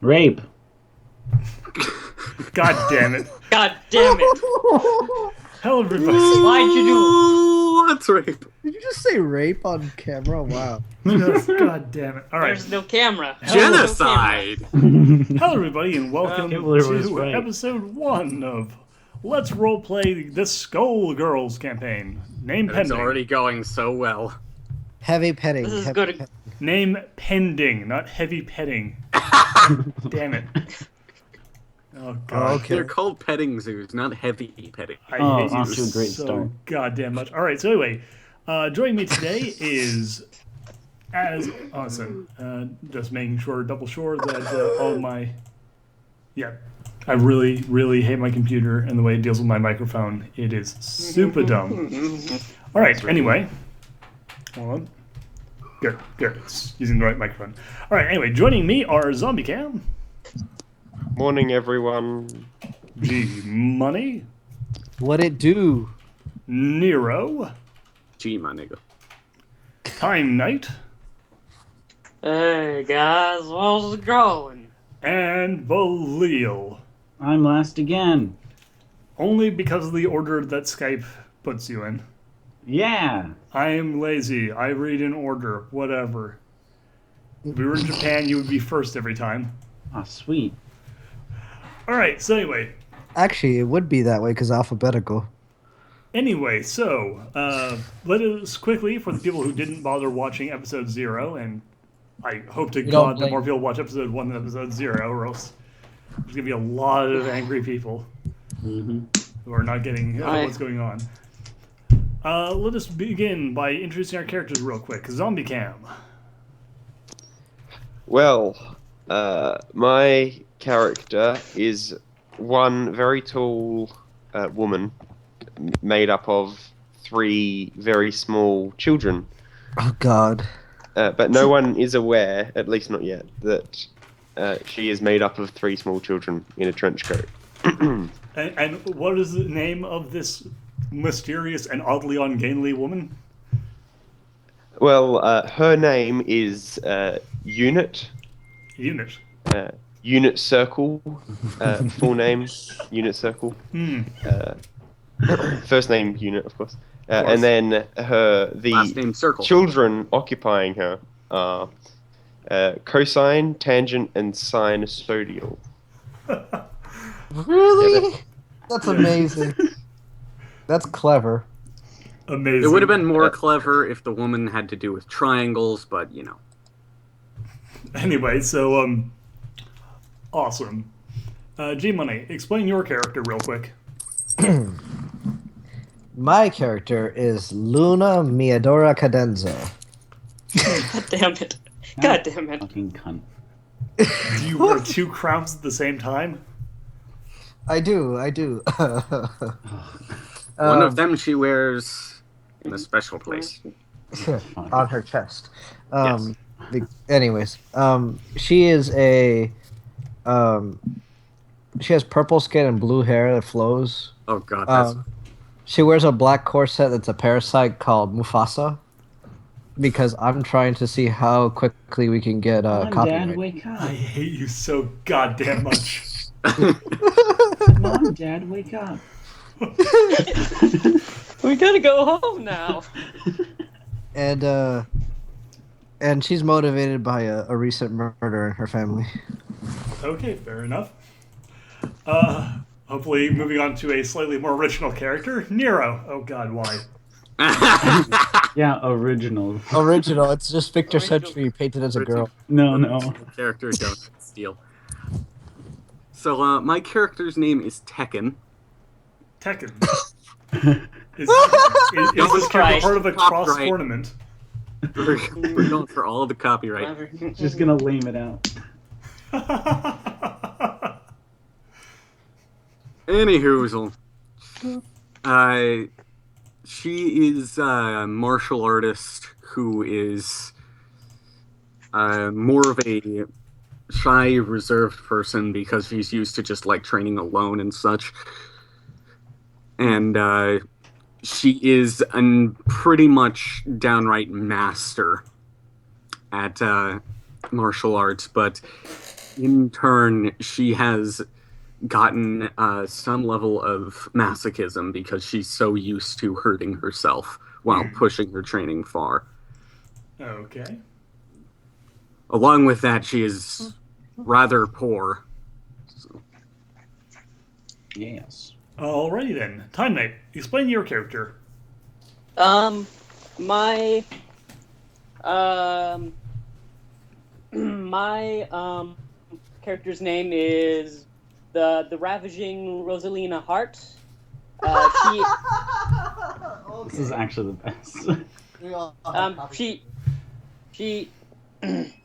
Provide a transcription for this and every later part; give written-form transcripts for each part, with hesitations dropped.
Rape. God damn it. God damn it. Hello, everybody. Why'd you do Let's rape. Did you just say rape on camera? Wow. Just, God damn it. All right. There's no camera. Genocide. Hello, everybody, and welcome Can't believe it was to right. episode 1 of Let's Roleplay the Skull Girls campaign. Name It's pending. already going so well. Heavy petting. This is heavy good. petting. Name pending, not heavy petting. Damn it. Oh, God. Okay. They're called petting zoos, not heavy petting. I Oh, hate you off to a great so start. goddamn much. All right, so anyway, joining me today is, as awesome, just making sure, double sure that all my, yeah, I really, really hate my computer and the way it deals with my microphone. It is super dumb. All right, anyway, hold on. Good, it's using the right microphone. All right, anyway, joining me are Zombie Cam, Morning, everyone. G Money, What it do? Nero, Gee, my nigga. Time Knight, Hey guys, how's it going? and Belial. I'm last again. Only because of the order that Skype puts you in. Yeah. I am lazy. I read in order. Whatever. If we were in Japan, you would be first every time. Oh, sweet. Alright, so anyway. Actually, it would be that way because alphabetical. Anyway, so, let us quickly, for the people who didn't bother watching episode 0, and I hope to don't God that blame- more people watch episode 1 than episode 0, or else there's going to be a lot of angry people who are not getting what's going on. Let us begin by introducing our characters real quick. Zombie Cam. Well, my character is one very tall woman made up of 3 very small children. Oh God. But no one is aware, at least not yet, that she is made up of 3 small children in a trench coat. And what is the name of this mysterious and oddly ungainly woman? Well, her name is Unit. Unit. Unit Circle. Full name, Unit Circle. First name Unit, of course. And then Last the name Circle. children occupying her are cosine, tangent, and sinusoidal. Really? That's amazing. That's clever. Amazing. It would have been more clever if the woman had to do with triangles, but you know. Anyway, so, awesome. G-Money, explain your character real quick. My character is Luna Miadora Cadenza. God damn it. God damn it. Fucking cunt. Do you wear 2 crowns at the same time? I do. One of them she wears in a special place. On her chest. Anyways, she is a she has purple skin and blue hair that flows. Oh god, that's She wears a black corset that's a parasite called Mufasa. Because I'm trying to see how quickly we can get Come on, copyright. Dad, wake up. I hate you so goddamn much. Come on, Dad, wake up. We gotta go home now. And she's motivated by a recent murder in her family. Okay, fair enough. Hopefully moving on to a slightly more original character, Nero. Oh god, why? Yeah, original. Original. It's just Victor Original. Century painted as a girl. No. character don't steal. So my character's name is Tekken. Tekken. Is this character Christ. part of a cross Copyright. tournament? We're going for all of the copyright. Just gonna lame it out. Anywhoozle. She is a martial artist who is more of a shy, reserved person because she's used to just like training alone and such. And she is a pretty much downright master at martial arts, but in turn, she has gotten some level of masochism because she's so used to hurting herself while pushing her training far. Okay. Along with that, she is rather poor. Yes. Alrighty then. Time Knight, explain your character. My my character's name is the ravaging Rosalina Hart. This is actually the best. She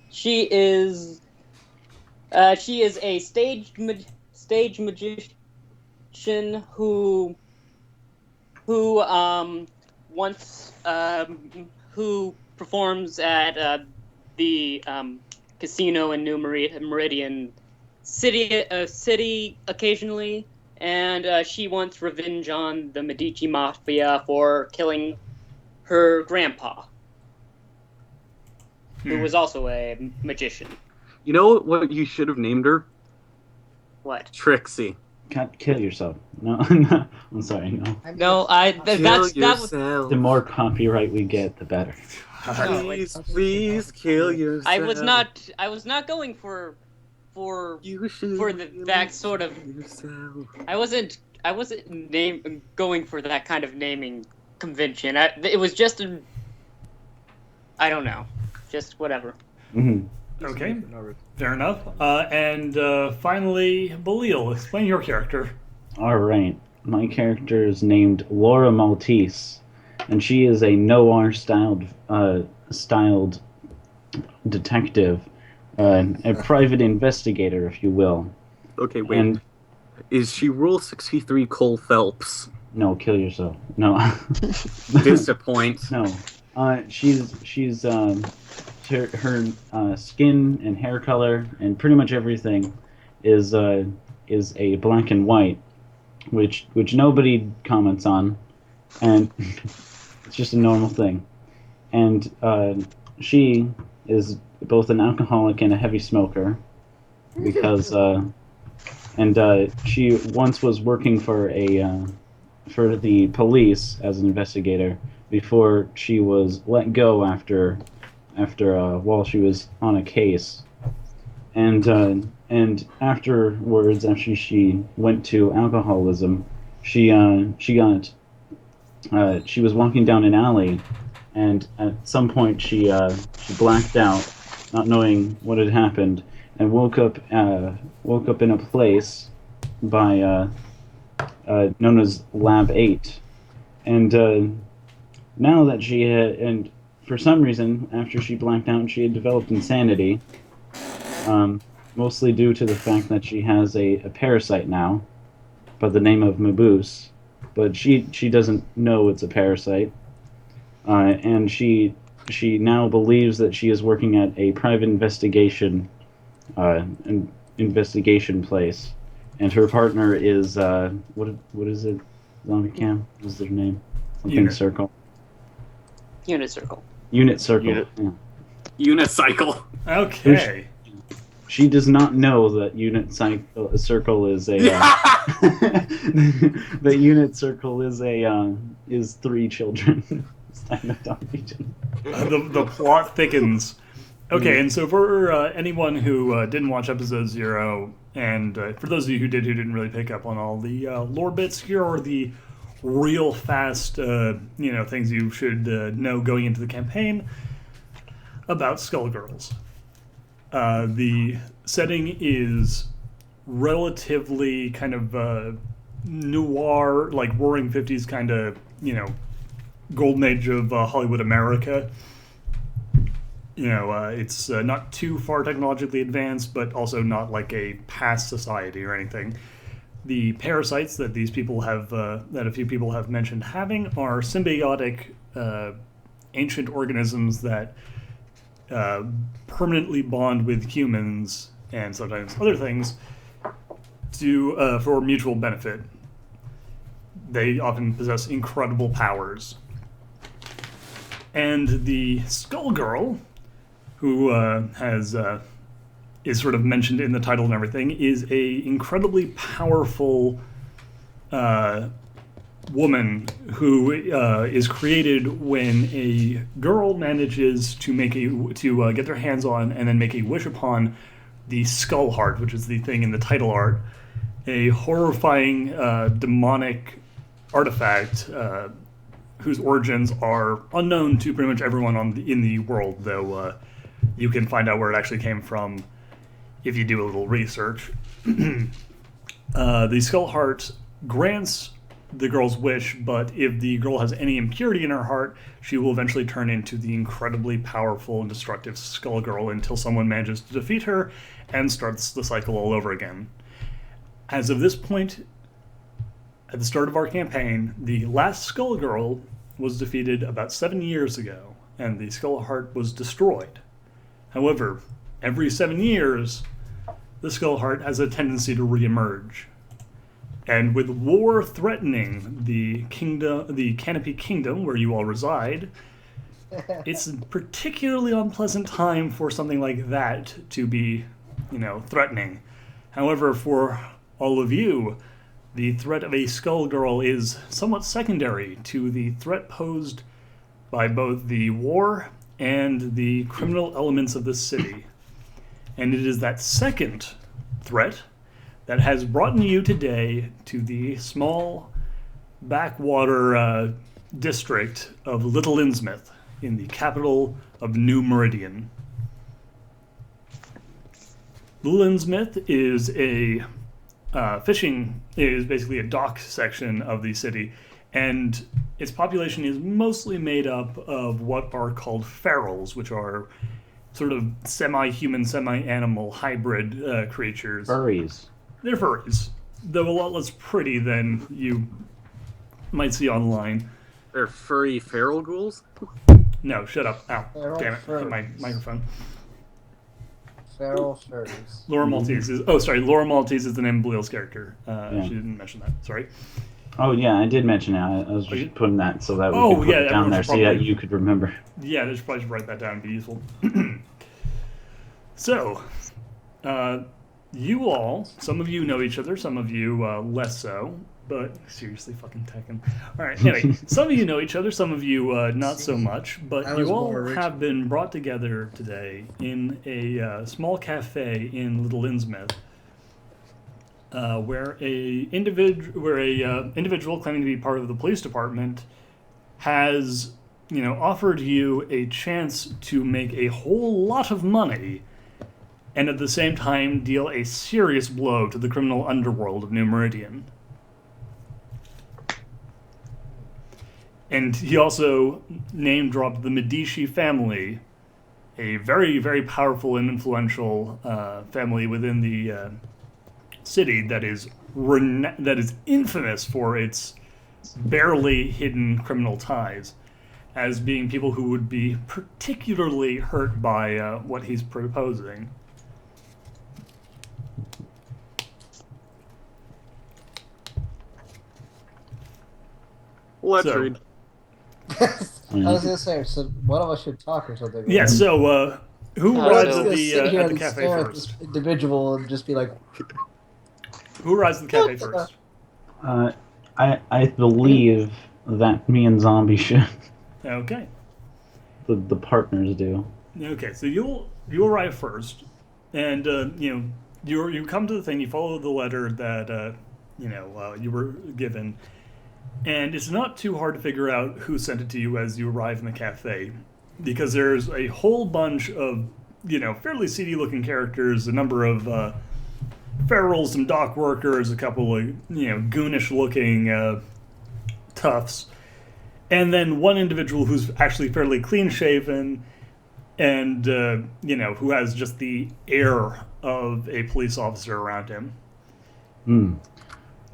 she is a stage magician who once who performs at the casino in New Meridian city occasionally, and she wants revenge on the Medici mafia for killing her grandpa, who was also a magician. You know what you should have named her? What? Trixie. Can't kill yourself. No, no. I'm sorry. No. No, that was. The more copyright we get, the better. Please kill yourself. I was not going for that sort of. Yourself. I wasn't going for that kind of naming convention. It was just I don't know, just whatever. Mm-hmm. Okay, fair enough. And finally, Belial, explain your character. All right. My character is named Laura Maltese, and she is a noir styled detective, a private investigator, if you will. Okay, wait. And Is she Rule 63 Cole Phelps? no, kill yourself. No. Disappoint. No. She's her skin and hair color and pretty much everything is a black and white, which nobody comments on, and it's just a normal thing. And she is both an alcoholic and a heavy smoker, because she once was working for the police as an investigator before she was let go after while she was on a case, and afterwards, after she went to alcoholism, she was walking down an alley, and at some point she blacked out, not knowing what had happened, and woke up in a place by known as Lab 8, and now that she had, and for some reason, after she blacked out, she had developed insanity, mostly due to the fact that she has a parasite now, by the name of Maboose, but she doesn't know it's a parasite, and she now believes that she is working at a private investigation place, and her partner is what is it? Zombie Cam? What is their name? Something Unit. Circle. Unit Circle. Unit Circle. Unit. Yeah. Unicycle. Okay. She does not know that Circle is a that Unit Circle is 3 children. The plot thickens. Okay, and so for anyone who didn't watch episode 0, and for those of you who didn't really pick up on all the lore bits, here are the real fast, things you should know going into the campaign about Skullgirls. The setting is relatively kind of noir, like Roaring 50s kind of, golden age of Hollywood America. It's not too far technologically advanced, but also not like a past society or anything. The parasites that these people have, that a few people have mentioned having, are symbiotic ancient organisms that permanently bond with humans and sometimes other things for mutual benefit. They often possess incredible powers. And the Skullgirl, who has is sort of mentioned in the title and everything, is a incredibly powerful woman who is created when a girl manages to get their hands on and then make a wish upon the skull heart, which is the thing in the title art, a horrifying demonic artifact whose origins are unknown to pretty much everyone in the world, though you can find out where it actually came from if you do a little research. The skull heart grants the girl's wish, but if the girl has any impurity in her heart, she will eventually turn into the incredibly powerful and destructive Skull Girl until someone manages to defeat her and starts the cycle all over again. As of this point, at the start of our campaign, the last Skull Girl was defeated about 7 years ago, and the Skull Heart was destroyed. However, every 7 years, the Skull Heart has a tendency to reemerge. And with war threatening the Canopy Kingdom, where you all reside, it's a particularly unpleasant time for something like that to be, threatening. However, for all of you, the threat of a Skull Girl is somewhat secondary to the threat posed by both the war and the criminal elements of the city. And it is that second threat that has brought you today to the small backwater district of Little Innsmouth in the capital of New Meridian. Little Innsmouth is is basically a dock section of the city, and its population is mostly made up of what are called ferals, which are sort of semi-human, semi-animal hybrid creatures. Furries. They're furries, though a lot less pretty than you might see online. They're furry feral ghouls? No, shut up. Ow. Feral Damn it. Hit my furries. microphone. Feral furries. Laura Maltese is... Oh, sorry. Laura Maltese is the name of Bleal's character. Yeah. She didn't mention that. Sorry. Oh yeah, I did mention it. I was just putting that so that we Oh, could put yeah, it down everyone there should so that probably- you could remember. Yeah, I probably should write that down. It'd be useful. So, you all, some of you know each other, some of you less so, but seriously, fucking Tekken. All right, anyway, some of you know each other, some of you not so much, but I was you all more original. have been brought together today in a small cafe in Little Innsmouth, where a individual claiming to be part of the police department has, offered you a chance to make a whole lot of money and at the same time deal a serious blow to the criminal underworld of New Meridian. And he also name-dropped the Medici family, a very, very powerful and influential family within the city that is infamous for its barely hidden criminal ties, as being people who would be particularly hurt by what he's proposing. Let's So- read. I was gonna say, so one of us should talk or something. Yeah, so who Uh, arrives so- at Just the sit here at the and cafe stare at first? this individual and just be like, Who arrives at the cafe first? I believe that me and Zombie should. Okay. The partners do. Okay, so you arrive first, and you come to the thing. You follow the letter that you were given, and it's not too hard to figure out who sent it to you as you arrive in the cafe, because there's a whole bunch of fairly seedy-looking characters, a number of ferals, some dock workers, a couple of goonish-looking toughs. And then one individual who's actually fairly clean-shaven and, who has just the air of a police officer around him. Hmm.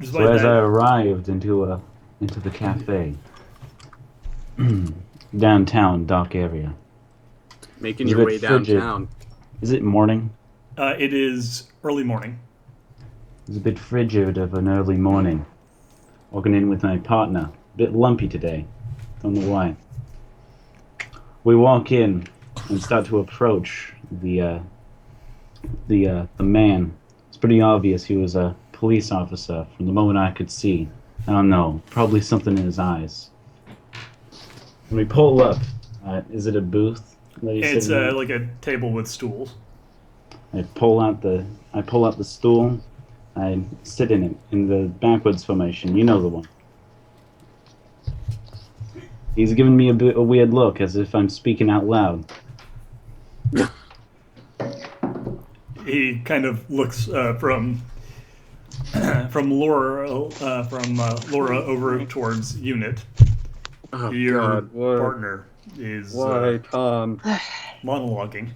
So Despite as I that, arrived into the cafe, downtown dock area. Making It's a your bit way frigid. downtown. Is it morning? it is early morning. It's a bit frigid of an early morning. Walking in with my partner. A bit lumpy today. Don't know why. We walk in and start to approach the the man. It's pretty obvious he was a police officer from the moment I could see. I don't know, probably something in his eyes. When we pull up, is it a booth that he's It's sitting at? like a table with stools. I pull out the stool. I sit in it in the backwards formation. You know the one. He's giving me a weird look, as if I'm speaking out loud. He kind of looks from Laura Laura over towards Unit. Oh Your God! What? partner is Why, Tom? monologuing.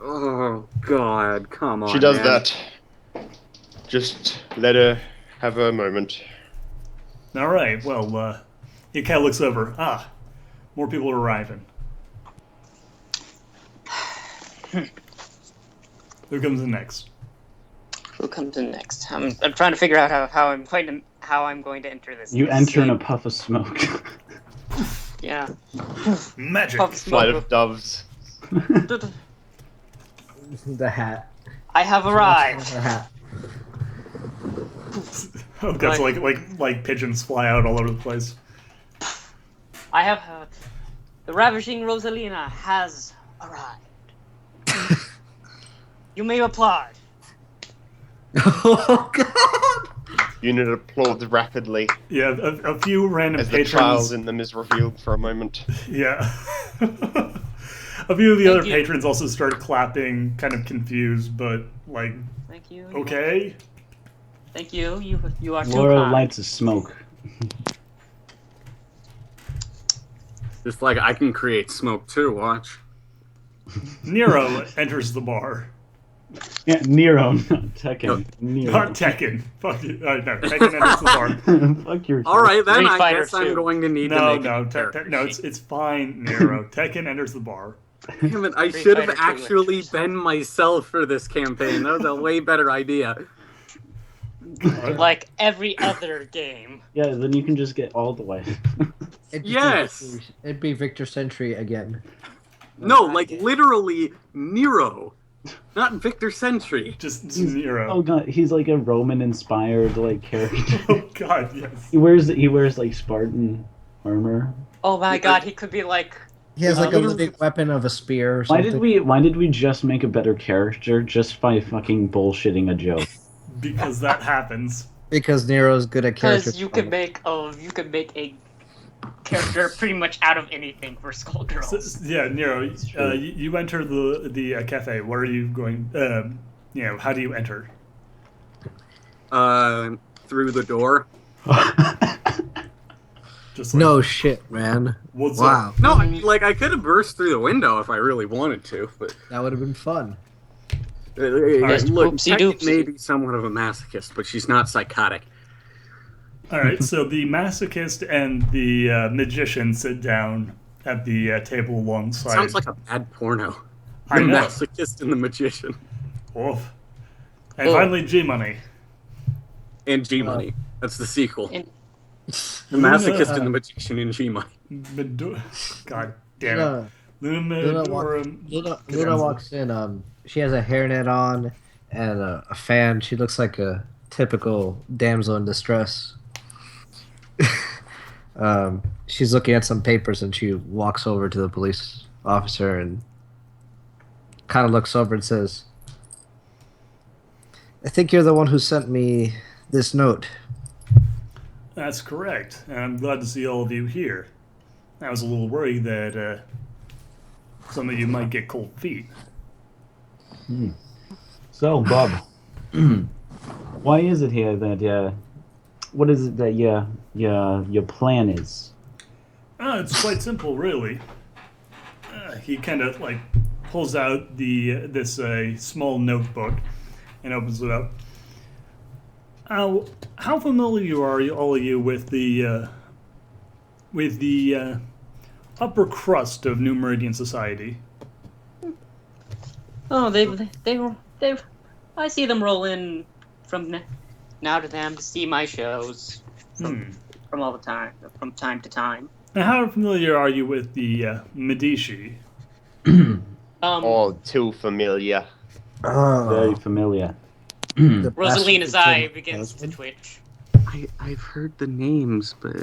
Oh God! Come on. She does man. that. Just let her have a moment. All right. Well, he kind of looks over. Ah, more people are arriving. Who comes in next? Who comes in next? I'm trying to figure out how I'm going to enter this. You this enter in a scene. puff of smoke. Yeah. Magic. Puff Flight smoke. of doves. The hat. I have arrived. The hat. Oh, God, so like pigeons fly out all over the place. I have the ravishing Rosalina has arrived. You may applaud. Oh God! Unit applauds rapidly Yeah, a few random as the patrons. child in them is revealed for a moment. Yeah. A few of the other you. patrons also start clapping, kind of confused, but like, Thank you. okay. Thank you. You are too Laura kind. lights a smoke. Just like I can create smoke too. Watch. Nero enters the bar. Yeah, Nero, not Tekken. Nero. Not Tekken. Fuck you. No, Tekken enters the bar. Fuck your. All right, then Street I Fighter guess I'm 2. going to need No, to make no, a character no. sheet. It's fine, Nero. Tekken enters the bar. Damn it, I Street should have Fighter 2 actually enters. been myself for this campaign. That was a way better idea. Like every other game. Yeah, then you can just get all the way. It'd be Victor Sentry again. No, like literally Nero, not Victor Sentry. Just Oh Nero. god, he's like a Roman-inspired like character. Oh God, yes. He wears like Spartan armor. Oh my God, he could be like. He has like a literally- living weapon of a spear or Why something. did we just make a better character just by fucking bullshitting a joke? Because that happens. Because Nero's good at character. Because you could make a character pretty much out of anything for Skullgirls. So, yeah, Nero. true. You enter the cafe. Where are you going? How do you enter? Through the door. Just like, No shit, man. What's Wow, up? No, I mean, like I could have burst through the window if I really wanted to, but that would have been fun. right, look, oopsie Tekken doopsie. may be somewhat of a masochist, but she's not psychotic. All right. So the masochist and the magician sit down at the table alongside. Sounds like a bad porno. I The know. masochist and the magician. Oof. And Oh. finally, G Money. And G Money. That's the sequel. And- The masochist and the magician in G Money. God damn it. Luna, Luna Luna walks in. She has a hairnet on and a fan. She looks like a typical damsel in distress. She's looking at some papers and she walks over to the police officer and kind of looks over and says, "I think you're the one who sent me this note." That's correct. And I'm glad to see all of you here. I was a little worried that some of you might get cold feet. So, Bob, why is it here that what is it that your plan is? It's quite simple, really. He kind of like pulls out this small notebook and opens it up. How familiar are all of you with the upper crust of New Meridian society? Oh, they've. I see them roll in from now to them to see my shows from time to time. Now, how familiar are you with the Medici? Oh, too familiar. Very familiar. The Rosalina's bastard eye killed my begins to husband. twitch. I've heard the names, but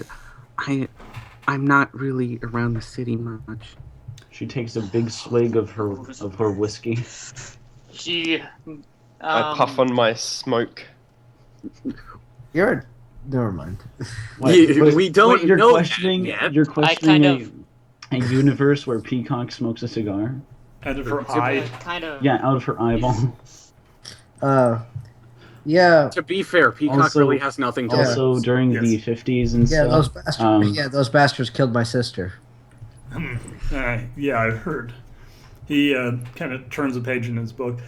I'm not really around the city much. She takes a big swig of her whiskey. She. I puff on my smoke. You're. Never mind. We don't you're know questioning. that yet. You're questioning kind of- a universe where Peacock smokes a cigar. Out of her Typically- eye. Kind of. Yeah, out of her eyeball. Yeah. To be fair, Peacock Also- really has nothing to Also, lose. during Yes. the 50s and Yeah, those stuff. bastards. Those bastards killed my sister. Yeah, I heard. He kind of turns a page in his book.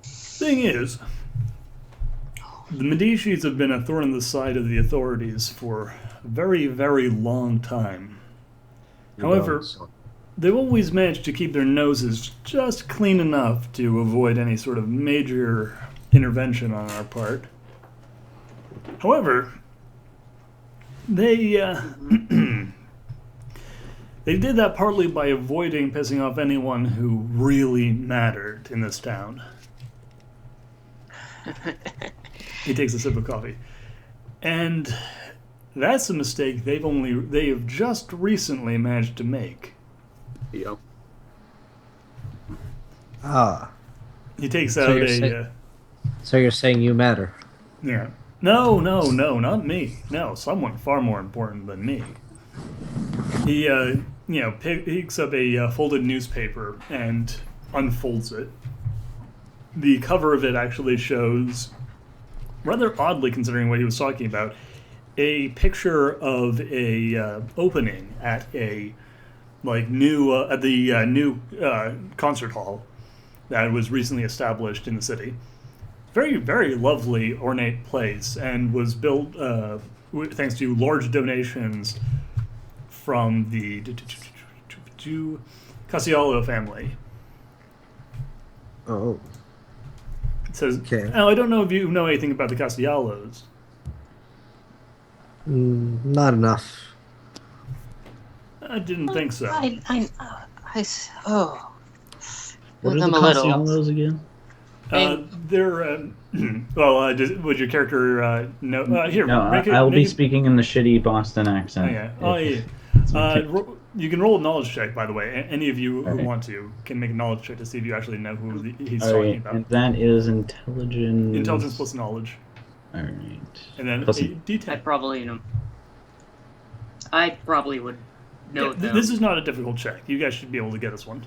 Thing is, the Medicis have been a thorn in the side of the authorities for a very, very long time. However, they've always managed to keep their noses just clean enough to avoid any sort of major intervention on our part. However, they they did that partly by avoiding pissing off anyone who really mattered in this town. He takes a sip of coffee. And that's a mistake they have just recently managed to make. Yep. He takes So out you're a saying- So you're saying you matter? yeah. No, not me. No, someone far more important than me. He picks up a folded newspaper and unfolds it. The cover of it actually shows, rather oddly considering what he was talking about, a picture of a opening at a new concert hall that was recently established in the city. Very, very lovely, ornate place, and was built thanks to large donations from the Casiello family. Oh. It says, Okay. "Oh, I don't know if you know anything about the Castellos." Not enough. I didn't think so. Oh. What are the I'm a little- Castellanos again? They're well. Would your character know? Here, No, make it, I'll make be it- speaking in the shitty Boston accent. Okay. Oh yeah. You can roll a knowledge check, by the way. Any of you who Alright. want to can make a knowledge check to see if you actually know who he's All talking right, about. and that is intelligence. Intelligence plus knowledge, All right. and then Plus a a- D10. I probably would know Yeah, them. this is not a difficult check. You guys should be able to get this one.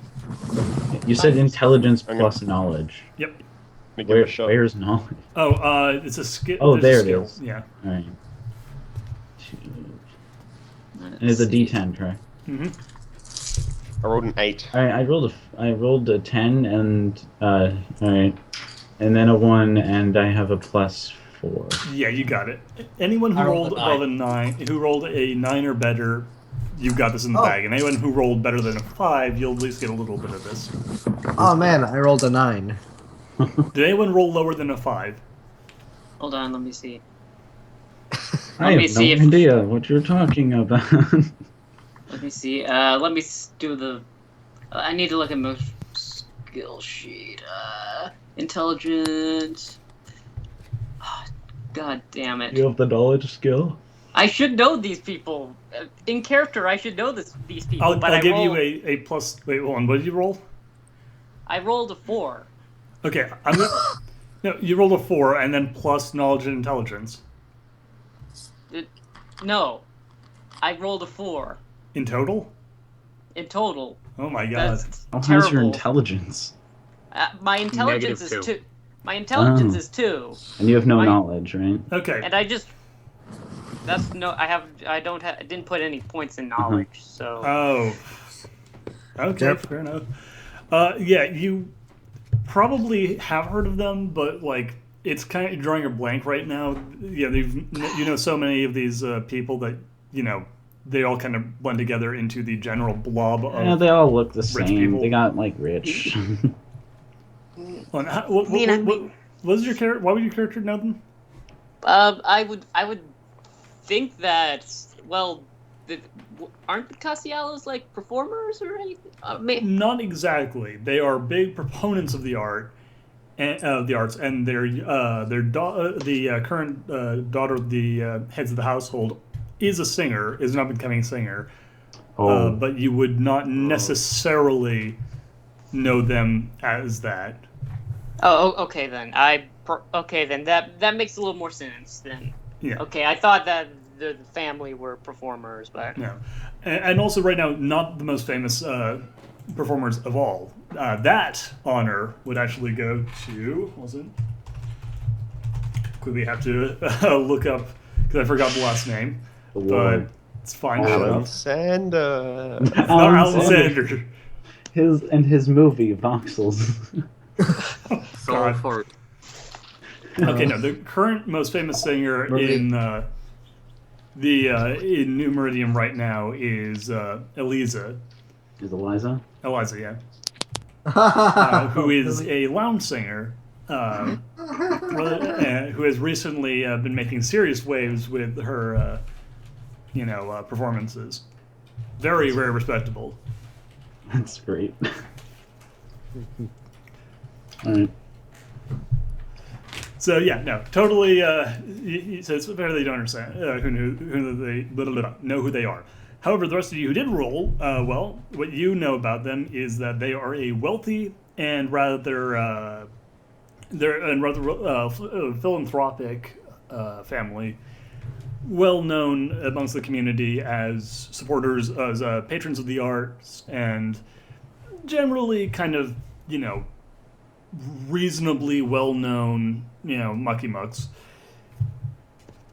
You said intelligence Okay. plus knowledge. Yep. Let me give it a shot. Where's knowledge? Oh, it's a skill. Oh, there's a there it skill. is. Yeah. All right. And it's a D10, correct? Mm-hmm. I rolled an 8. All right, I rolled a 10 and all right, and then a 1, and I have a +4. Yeah, you got it. Anyone who I rolled rolled a above a 9, who rolled a 9 or better, you've got this in the Oh. bag. And anyone who rolled better than a 5, you'll at least get a little bit of this. Oh man, I rolled a 9. Did anyone roll lower than a 5? Hold on, let me see. I Let have me see no if- idea what you're talking about. Let me see. Let me do the. I need to look at my skill sheet. Intelligence. God damn it! You have the knowledge skill. I should know these people. In character, I should know these people. I'll but give rolled, you a plus. Wait, hold on. What did you roll? I rolled a 4. Okay, I'm gonna. No, you rolled a 4 and then plus knowledge and intelligence. No, I rolled a 4 In total? in total. Oh my god. That's How high terrible. is your intelligence? My intelligence Negative is 2. 2. My intelligence Oh. is 2. And you have no My- knowledge, right? Okay. And I just I didn't put any points in knowledge, so Oh. Okay, Yep. fair enough. Yeah, you probably have heard of them, but like it's kind of drawing a blank right now. Yeah, so many of these people that they all kind of blend together into the general blob of. Yeah, they all look the rich same. people. They got like rich. What is your character? Why would your character know them? I would think that aren't the Castellanos like performers or anything? Not exactly. They are big proponents of the art, and, the arts, and the current daughter of the heads of the household is a singer, is an up and coming singer. Oh, But you would not necessarily know them as that. Okay then. Okay then. That makes a little more sense then. Yeah. Okay, I thought that the family were performers, but No. And also, right now, not the most famous performers of all. That honor would actually go to. What was it? Quickly have to look up because I forgot the last name. the But Lord. it's fine. Alan enough. Sander. Not Alan Sanders. His movie Voxels. Soul fart. Okay, no, the current most famous singer in New Meridian right now is Eliza. Is Eliza? Eliza, yeah. Who is a lounge singer who has recently been making serious waves with her, performances. Very, very respectable. That's great. All right. So yeah, no, totally. So it's fair they don't understand know who they are. However, the rest of you who did roll, well, what you know about them is that they are a wealthy and rather philanthropic family, well known amongst the community as supporters, as patrons of the arts, and generally kind of reasonably well known mucky mucks.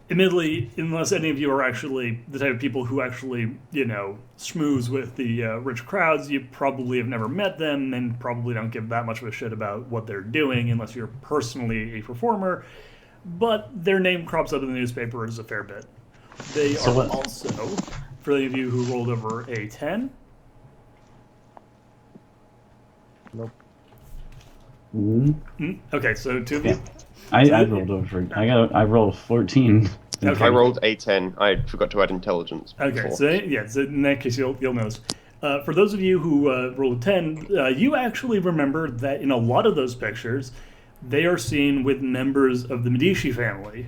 Admittedly, unless any of you are actually the type of people who actually, schmooze with the rich crowds, you probably have never met them and probably don't give that much of a shit about what they're doing unless you're personally a performer. But their name crops up in the newspapers a fair bit. They So are what- also, for any of you who rolled over a 10, Mhm. okay, so two of you. I rolled over. I rolled 14. Okay. I rolled a 10. I forgot to add intelligence. Okay, before. so in that case, you'll notice. For those of you who rolled a 10, you actually remember that in a lot of those pictures, they are seen with members of the Medici family.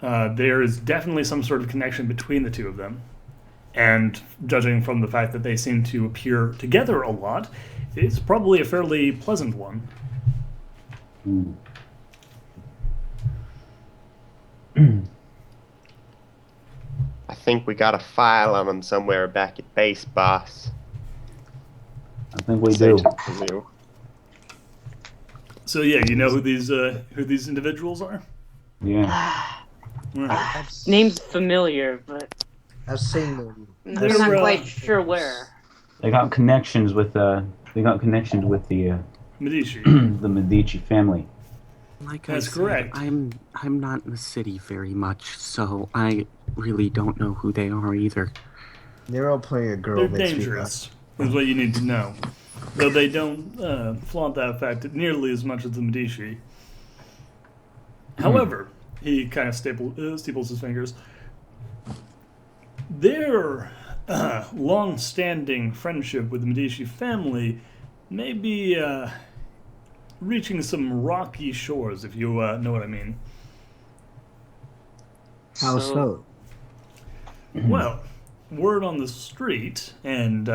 There is definitely some sort of connection between the two of them. And judging from the fact that they seem to appear together a lot, it's probably a fairly pleasant one. I think we got a file on them somewhere back at base, boss. I think we Say do. to Lou. So yeah, you know who these individuals are? Yeah. All right. name's familiar, but I've seen them. I'm They're, not quite sure where. They got connections with the Medici. the Medici family. Like That's I said, correct. I'm not in the city very much, so I really don't know who they are either. Nero playing a girl They're makes dangerous, is what you need to know. Though they don't flaunt that fact nearly as much as the Medici. However, he kind of steeples his fingers. Their long-standing friendship with the Medici family may be reaching some rocky shores, if you know what I mean. How so? Well, word on the street, and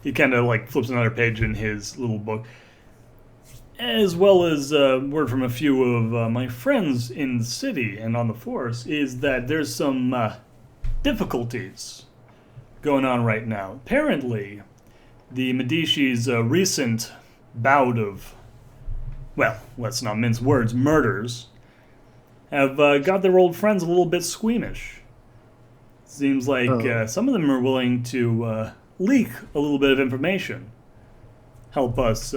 he kind of like flips another page in his little book, as well as word from a few of my friends in the city and on the force, is that there's some difficulties going on right now. Apparently, the Medici's recent bout of, well, let's not mince words, murders, have got their old friends a little bit squeamish. Seems like some of them are willing to leak a little bit of information. Help us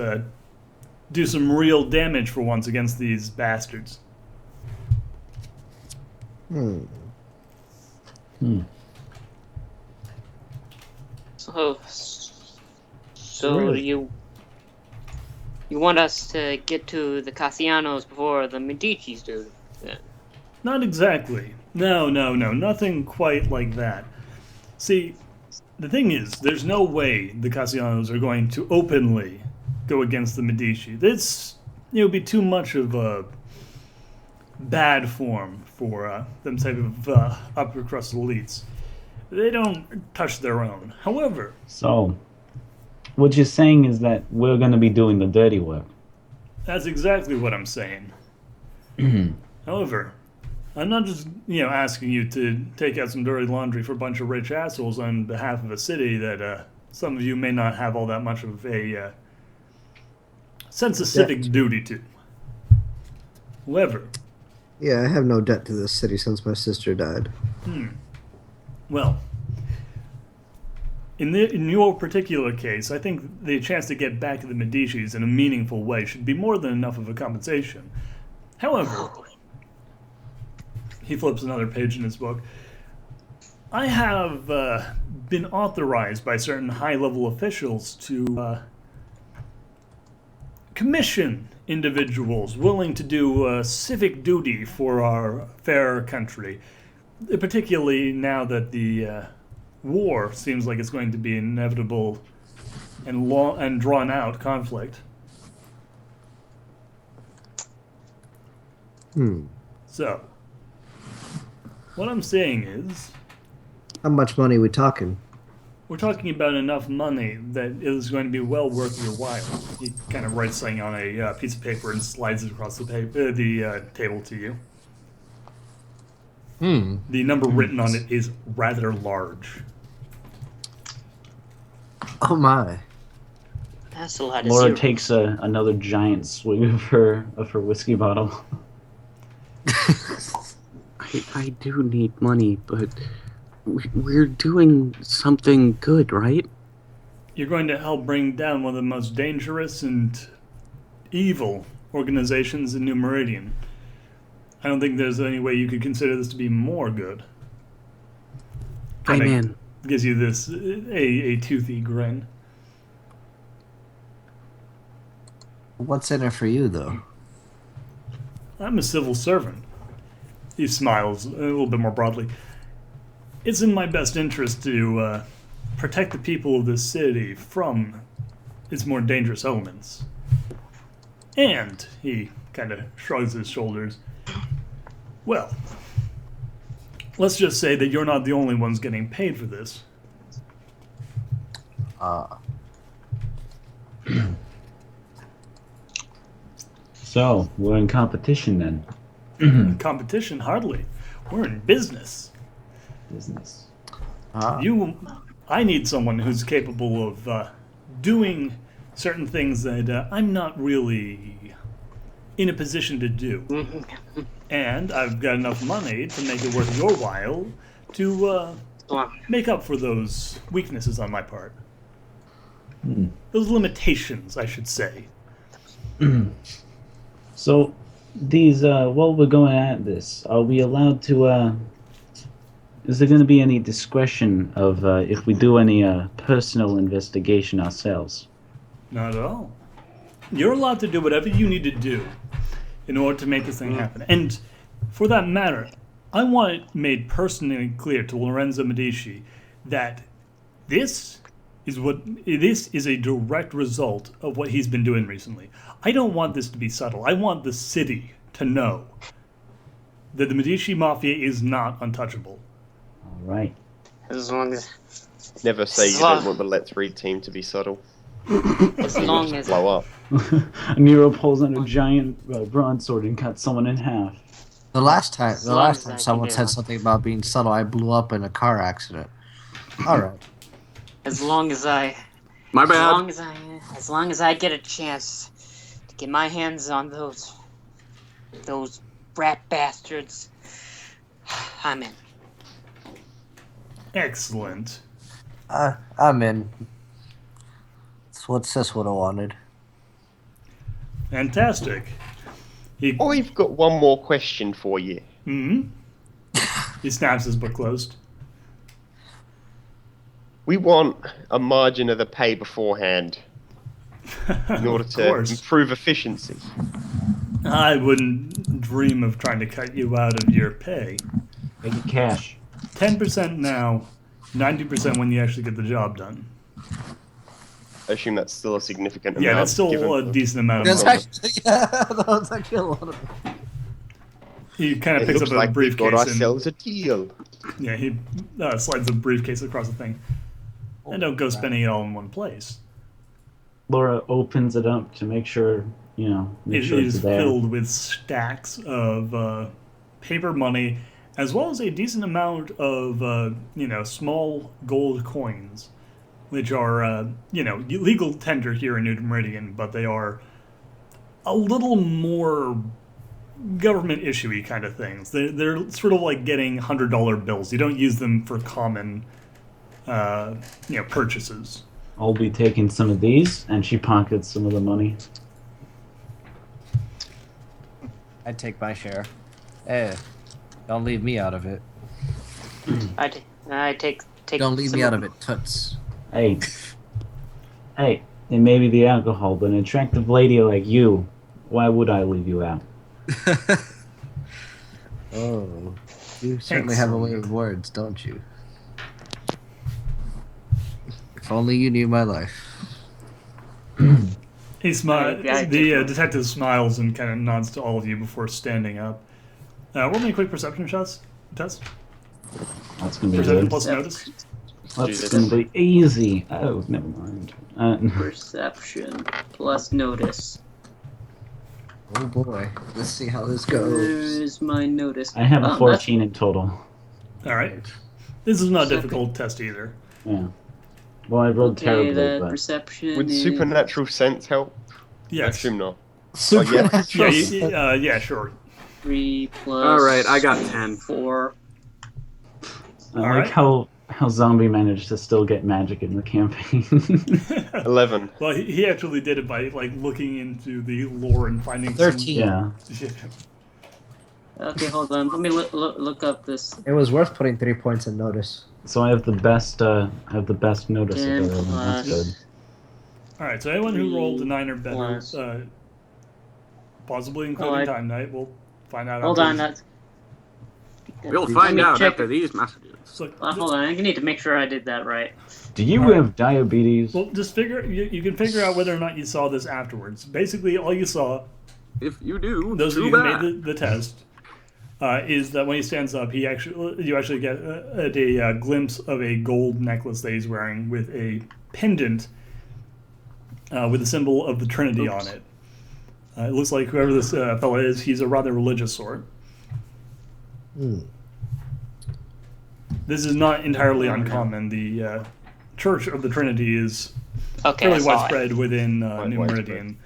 do some real damage for once against these bastards. So Really? you want us to get to the Cassianos before the Medicis do? Then? Not exactly. No, nothing quite like that. See, the thing is, there's no way the Cassianos are going to openly go against the Medici. This would be too much of a bad form for them type of upper crust elites. They don't touch their own. However, So, what you're saying is that we're going to be doing the dirty work. that's exactly what I'm saying. However, I'm not just asking you to take out some dirty laundry for a bunch of rich assholes on behalf of a city that some of you may not have all that much of a sense of civic duty to. However, Yeah, I have no debt to this city since my sister died. well, in your particular case, I think the chance to get back to the Medicis in a meaningful way should be more than enough of a compensation. However, he flips another page in his book. I have been authorized by certain high-level officials to commission individuals willing to do civic duty for our fair country, particularly now that the war seems like it's going to be an inevitable and long and drawn-out conflict. So, what I'm saying is, How much money we talking? we're talking about enough money that is going to be well worth your while. He kind of writes something on a piece of paper and slides it across the table to you. The number written on it is rather large. Oh my. That's a lot of Laura zeros. takes another giant swig of her whiskey bottle. I do need money, but we're doing something good, right? You're going to help bring down one of the most dangerous and evil organizations in New Meridian. I don't think there's any way you could consider this to be more good. I'm Kinda in. Gives you this a toothy grin. What's in it for you, though? I'm a civil servant. He smiles a little bit more broadly. It's in my best interest to protect the people of this city from its more dangerous elements. And he kind of shrugs his shoulders. Well, let's just say that you're not the only ones getting paid for this. So, we're in competition then. Competition? Hardly. We're in business. Business. I need someone who's capable of doing certain things that I'm not really in a position to do. And I've got enough money to make it worth your while to make up for those weaknesses on my part. Those limitations, I should say. So, these, while we're going at this, are we allowed to, is there going to be any discretion of if we do any personal investigation ourselves? Not at all. You're allowed to do whatever you need to do in order to make this thing happen. And for that matter, I want it made personally clear to Lorenzo Medici that this is a direct result of what he's been doing recently. I don't want this to be subtle. I want the city to know that the Medici Mafia is not untouchable. All right. As long as Never say you don't want the Let's Read team to be subtle. as long as Blow up. Nero pulls out a giant broadsword and cuts someone in half. The last time long as I can someone do said it. something about being subtle, I blew up in a car accident. All right. as long as I My as bad. long as I get a chance to get my hands on those brat bastards, I'm in. Excellent. I'm in. That's what Sis would have wanted. Fantastic. I've got one more question for you. He snaps his book closed. We want a margin of the pay beforehand in order Of to course. improve efficiency. I wouldn't dream of trying to cut you out of your pay. Make it cash. 10% now, 90% when you actually get the job done. I assume that's still a significant Yeah, amount. that's still given a the- decent amount of That's money. actually, yeah, that was actually a lot of. He kind of It picks looks up a like we got briefcase and ourselves a deal. yeah, he slides the briefcase across the thing. And don't go spending it all in one place. Laura opens it up to make sure, make It sure is it's there. filled with stacks of paper money, as well as a decent amount of small gold coins, which are legal tender here in New Meridian, but they are a little more government issuey kind of things. They're sort of like getting $100 bills. You don't use them for common purchases. I'll be taking some of these, and she pockets some of the money. I'd take my share. Hey, don't leave me out of it. I take. Don't leave some me out of it, toots. Hey, it may be the alcohol, but an attractive lady like you, why would I leave you out? Oh, you certainly have a way of words, don't you? If only you knew my life. He smiles. Yeah, The detective smiles and kind of nods to all of you before standing up. Roll me a quick perception test. That's gonna be Perception good. plus notice. That's gonna be easy. Oh, never mind. Perception plus notice. Oh boy, let's see how this goes. Where's my notice? I have Oh, a 14 in total. All right. This is not a difficult test either. Yeah. Well, I rolled Okay, terribly, that but perception Would is supernatural sense help? I Yes. assume not. Supernatural. Yeah, sure. 3 plus. All right, I got 10. 4. I All like right. how Zombie managed to still get magic in the campaign. 11. Well, he actually did it by looking into the lore and finding 13. Yeah. Okay, hold on. Let me look up this. It was worth putting 3 points in notice. So I have the best. Notice of 10 everyone. That's good. plus. All right. So anyone who rolled a 9 or better, Plus. possibly including I- Time Knight, we'll find out. Hold after on. this. That's. We'll Let find me out check. after these messages. So, Hold on. I need to make sure I did that right. Do you Alright. have diabetes? well, just figure. You can figure out whether or not you saw this afterwards. Basically, all you saw, If you do, those of too you who bad. made the test, is that when he stands up, you actually get a glimpse of a gold necklace that he's wearing with a pendant with the symbol of the Trinity on it. It looks like whoever this fellow is, he's a rather religious sort. Hmm. This is not entirely uncommon. The Church of the Trinity is Okay, I fairly saw it. widespread within Quite New widespread. Meridian,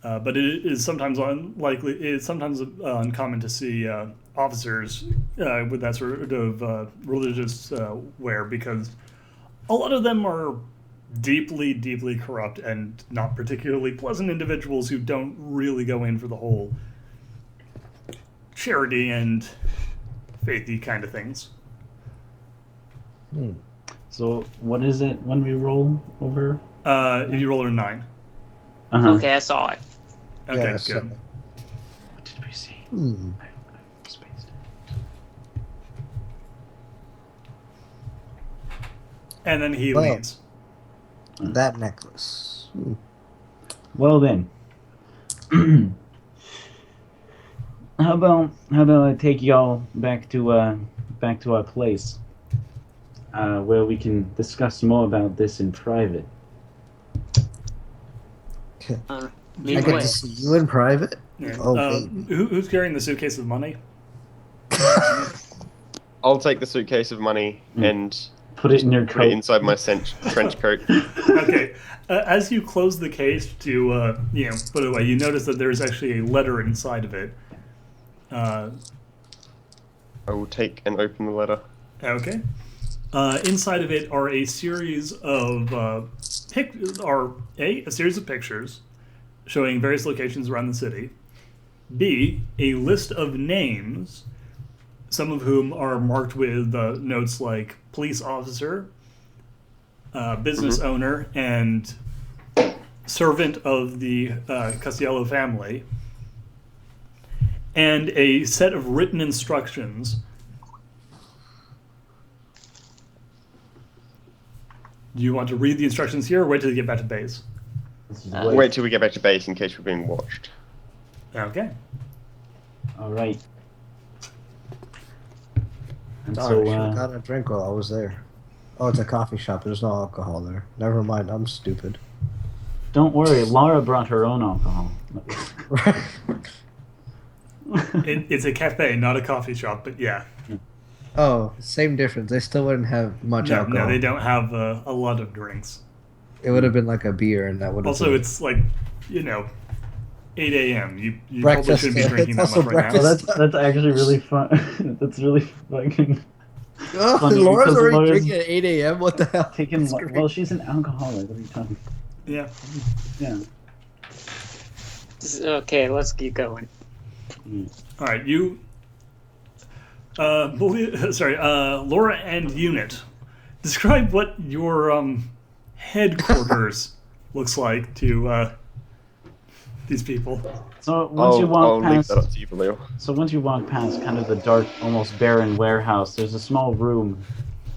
but it is sometimes unlikely. It's sometimes uncommon to see officers with that sort of religious wear because a lot of them are deeply, deeply corrupt and not particularly pleasant individuals who don't really go in for the whole charity and faithy kind of things. So what is it when we roll over? If you roll a 9. Uh-huh. Okay, I saw it. Okay, Yeah, good. so- What did we see? Hmm. I spaced And then he Well. leaves. That necklace. Hmm. Well then. How about I take y'all back to our place, where we can discuss more about this in private. Uh, I lead get the way. to see you in private? Yeah. Oh, baby. Who's carrying the suitcase of money? I'll take the suitcase of money and Put it in your put it coat. inside my trench coat. Okay. As you close the case to put it away, you notice that there's actually a letter inside of it. I will take and open the letter. Okay. Inside of it are a series of a series of pictures showing various locations around the city. B, a list of names, some of whom are marked with notes like police officer, business owner, and servant of the Castiello family, and a set of written instructions. Do you want to read the instructions here or wait till you get back to base? This is We'll Wait till we get back to base in case we're being watched. Okay. All right. And Darn, so, I should have gotten a drink while I was there. Oh, it's a coffee shop. There's no alcohol there. Never mind. I'm stupid. don't worry. Laura brought her own alcohol. It's a cafe, not a coffee shop, but yeah. Oh, same difference. They still wouldn't have much No, alcohol. they don't have a lot of drinks. It would have been like a beer, and that would have Also, been... it's like, 8 a.m. You probably Breakfast, shouldn't be yeah, drinking it's that also much right now. breakfast. That's actually really fun. That's really fucking Oh, funny Laura's because already Laura's drinking at 8 a.m.? What the hell? taking. That's great. Well, she's an alcoholic. What are you talking? Yeah. Yeah. Okay, let's keep going. All right, you. Laura and Unit. Describe what your headquarters looks like to these people. So once you walk I'll leave past, that up to you, Leo. so once you walk past kind of the dark, almost barren warehouse, there's a small room.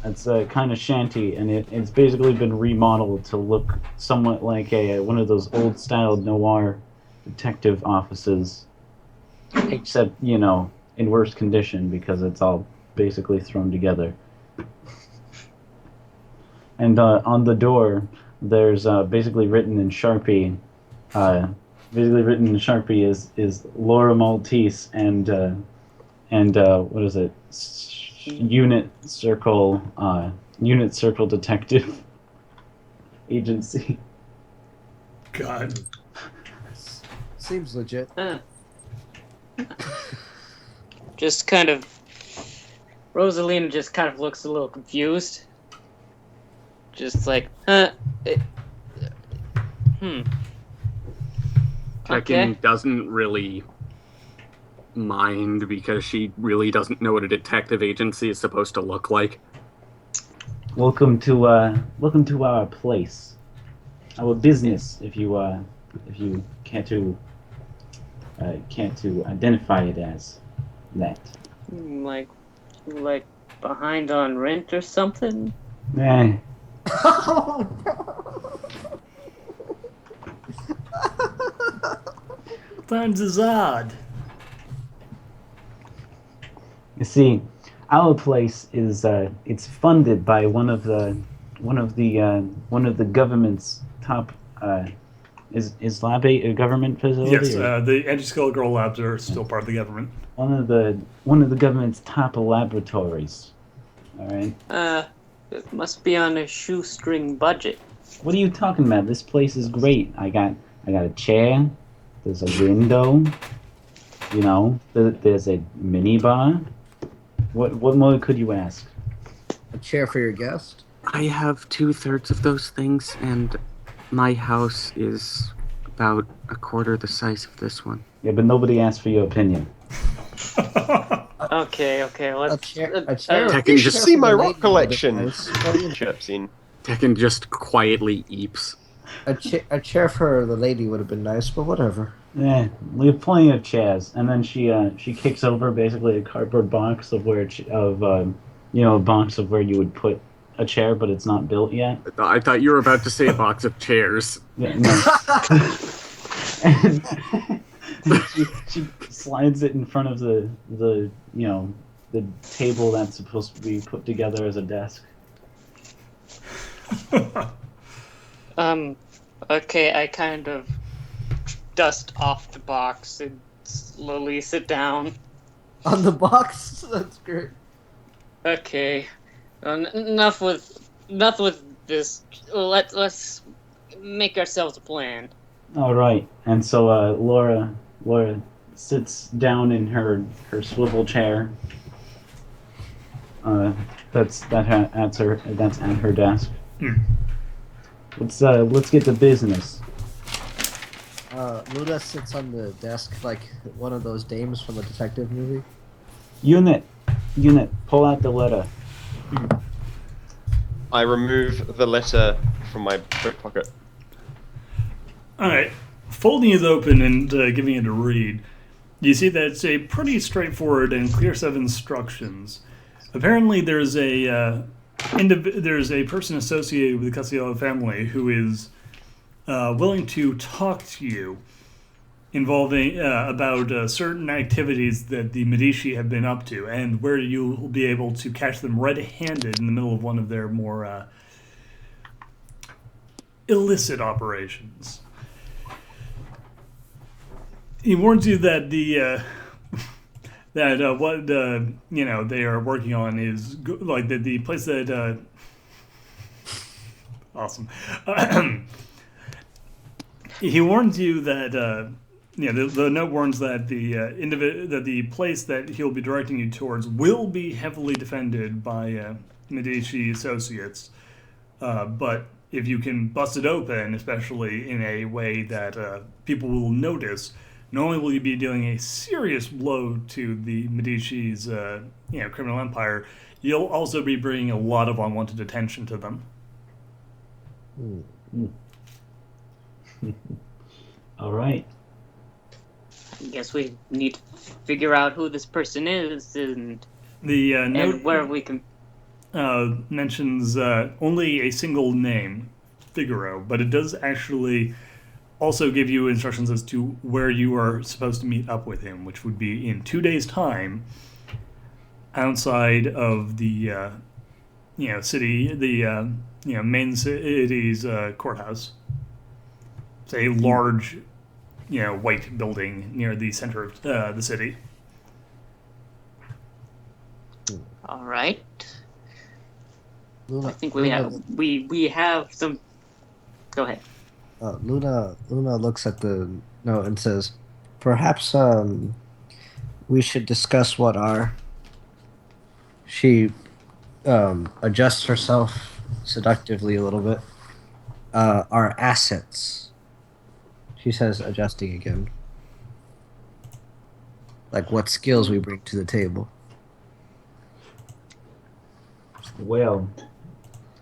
It's kind of shanty, and it's basically been remodeled to look somewhat like one of those old-style noir detective offices, except in worse condition because it's all basically thrown together. And on the door, there's basically written in Sharpie. Is Laura Maltese and what is it? Unit Circle Detective Agency. God. Seems legit. Just kind of. Rosalina just kind of looks a little confused. Just like, Tekken doesn't really mind because she really doesn't know what a detective agency is supposed to look like. Welcome to our place, our business. If you can't to identify it as that. like behind on rent or something. Eh. Times is odd. You see, our place is it's funded by one of the government's top is lab a government facility? Yes, or- the Anti-Skull Girl Labs are still part of the government. one of the government's top laboratories. All right. It must be on a shoestring budget. What are you talking about? This place is great. I got a chair. There's a window. There's a mini bar. What more could you ask? A chair for your guest? I have 2/3 of those things, and my house is about a quarter the size of this one. Yeah, but nobody asked for your opinion. Okay, A let's. chair. Tekken You just should see my for the rock lady collection. would have been nice. Chirps in. Tekken just quietly eeps. A chair for the lady would have been nice, but whatever. Yeah, we have plenty of chairs. And then she kicks over basically a cardboard box of a box of where you would put a chair, but it's not built yet. I thought you were about to say a box of chairs. Yeah, no. And she slides it in front of the table that's supposed to be put together as a desk. Okay, I kind of dust off the box and slowly sit down. On the box? That's great. Okay, enough with this. Let's make ourselves a plan. All right, and so Laura sits down in her swivel chair. That's at her desk. Let's get to business. Luna sits on the desk like one of those dames from a detective movie. Unit, pull out the letter. I remove the letter from my coat pocket. All right, folding it open and giving it a read, you see that it's a pretty straightforward and clear set of instructions. Apparently, there's a person associated with the Castiello family who is willing to talk to you involving about certain activities that the Medici have been up to, and where you will be able to catch them red-handed in the middle of one of their more illicit operations. He warns you that what they are working on is like the place that awesome. He warns you that the note warns that that the place that he'll be directing you towards will be heavily defended by Medici associates, but if you can bust it open, especially in a way that people will notice, not only will you be dealing a serious blow to the Medici's criminal empire, you'll also be bringing a lot of unwanted attention to them. All right. I guess we need to figure out who this person is and The note where we can. mentions only a single name, Figaro, but it does actually also give you instructions as to where you are supposed to meet up with him, which would be in 2 days' time, outside of the city, the main city's courthouse. It's a large, white building near the center of the city. All right. Luna, I think we have some. Go ahead. Luna looks at the note and says, "Perhaps we should discuss what our." She adjusts herself seductively a little bit. Our assets. She says, adjusting again. Like what skills we bring to the table. Well,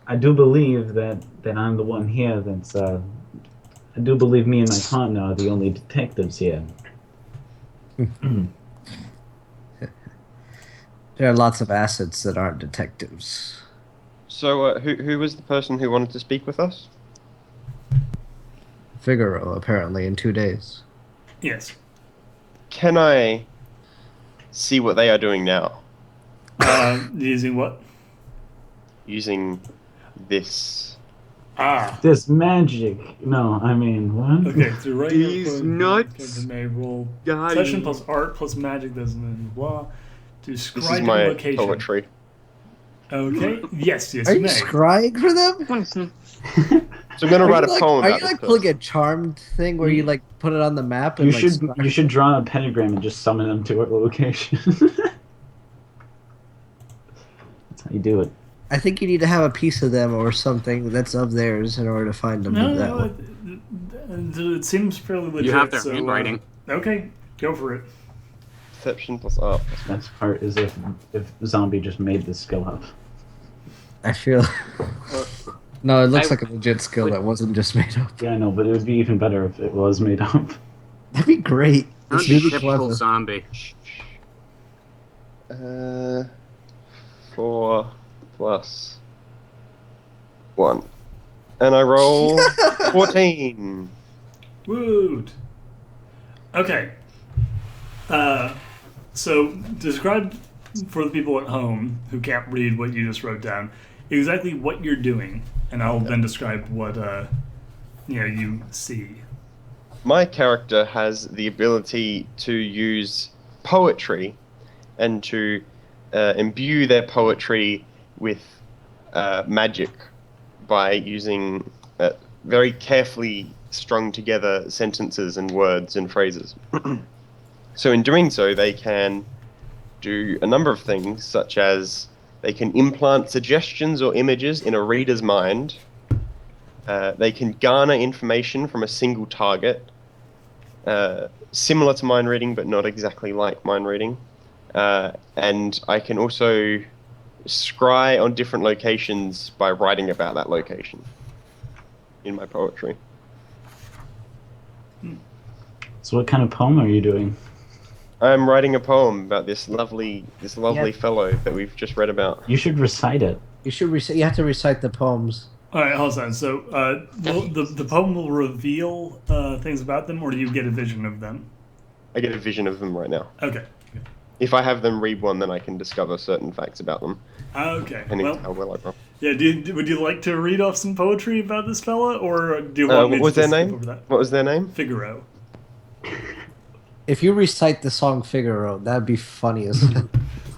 I do believe that I'm the one here that's I do believe me and my partner are the only detectives here. There are lots of assets that aren't detectives. So, who was the person who wanted to speak with us? Figaro, apparently, in 2 days. Yes. Can I see what they are doing now? Using what? Using this. This magic. No, I mean, what? Okay, so right These nuts. May roll God. session plus art plus magic doesn't blah. Describe This is your my location. poetry. Okay. Yes, Are you you may. scrying for them? So I'm gonna write a Are poem you about this like pulling person. a charmed thing where you like put it on the map and You like should scry? you should draw a pentagram and just summon them to a location. That's how you do it. I think you need to have a piece of them or something that's of theirs in order to find them. No, it seems fairly legit. You have their so, handwriting. Okay, go for it. Perception plus art. Best part is if Zombie just made this skill up. I feel. No, it looks I like a legit skill that wasn't just made up. Yeah, I know, but it would be even better if it was made up. That'd be great. Sounds It's really typical clever. zombie. 4 plus 1. And I roll 14. Woot. Okay. So describe for the people at home who can't read what you just wrote down exactly what you're doing, and I'll then describe what you see. My character has the ability to use poetry and to imbue their poetry with magic by using very carefully strung together sentences and words and phrases. So in doing so, they can do a number of things, such as they can implant suggestions or images in a reader's mind. They can garner information from a single target, similar to mind reading, but not exactly like mind reading. And I can also scry on different locations by writing about that location in my poetry. So what kind of poem are you doing? I'm writing a poem about this lovely fellow that we've just read about. You should recite it. You should recite. You have to recite the poems. All right, hold on. So, the poem will reveal things about them, or do you get a vision of them? I get a vision of them right now. Okay. If I have them read one, then I can discover certain facts about them. Okay. Depending Well, on how well I roll. yeah. Would you like to read off some poetry about this fella, or do you want me What to was their just skip name? over that? What was their name? Figaro. If you recite the song Figaro, that'd be funny as hell.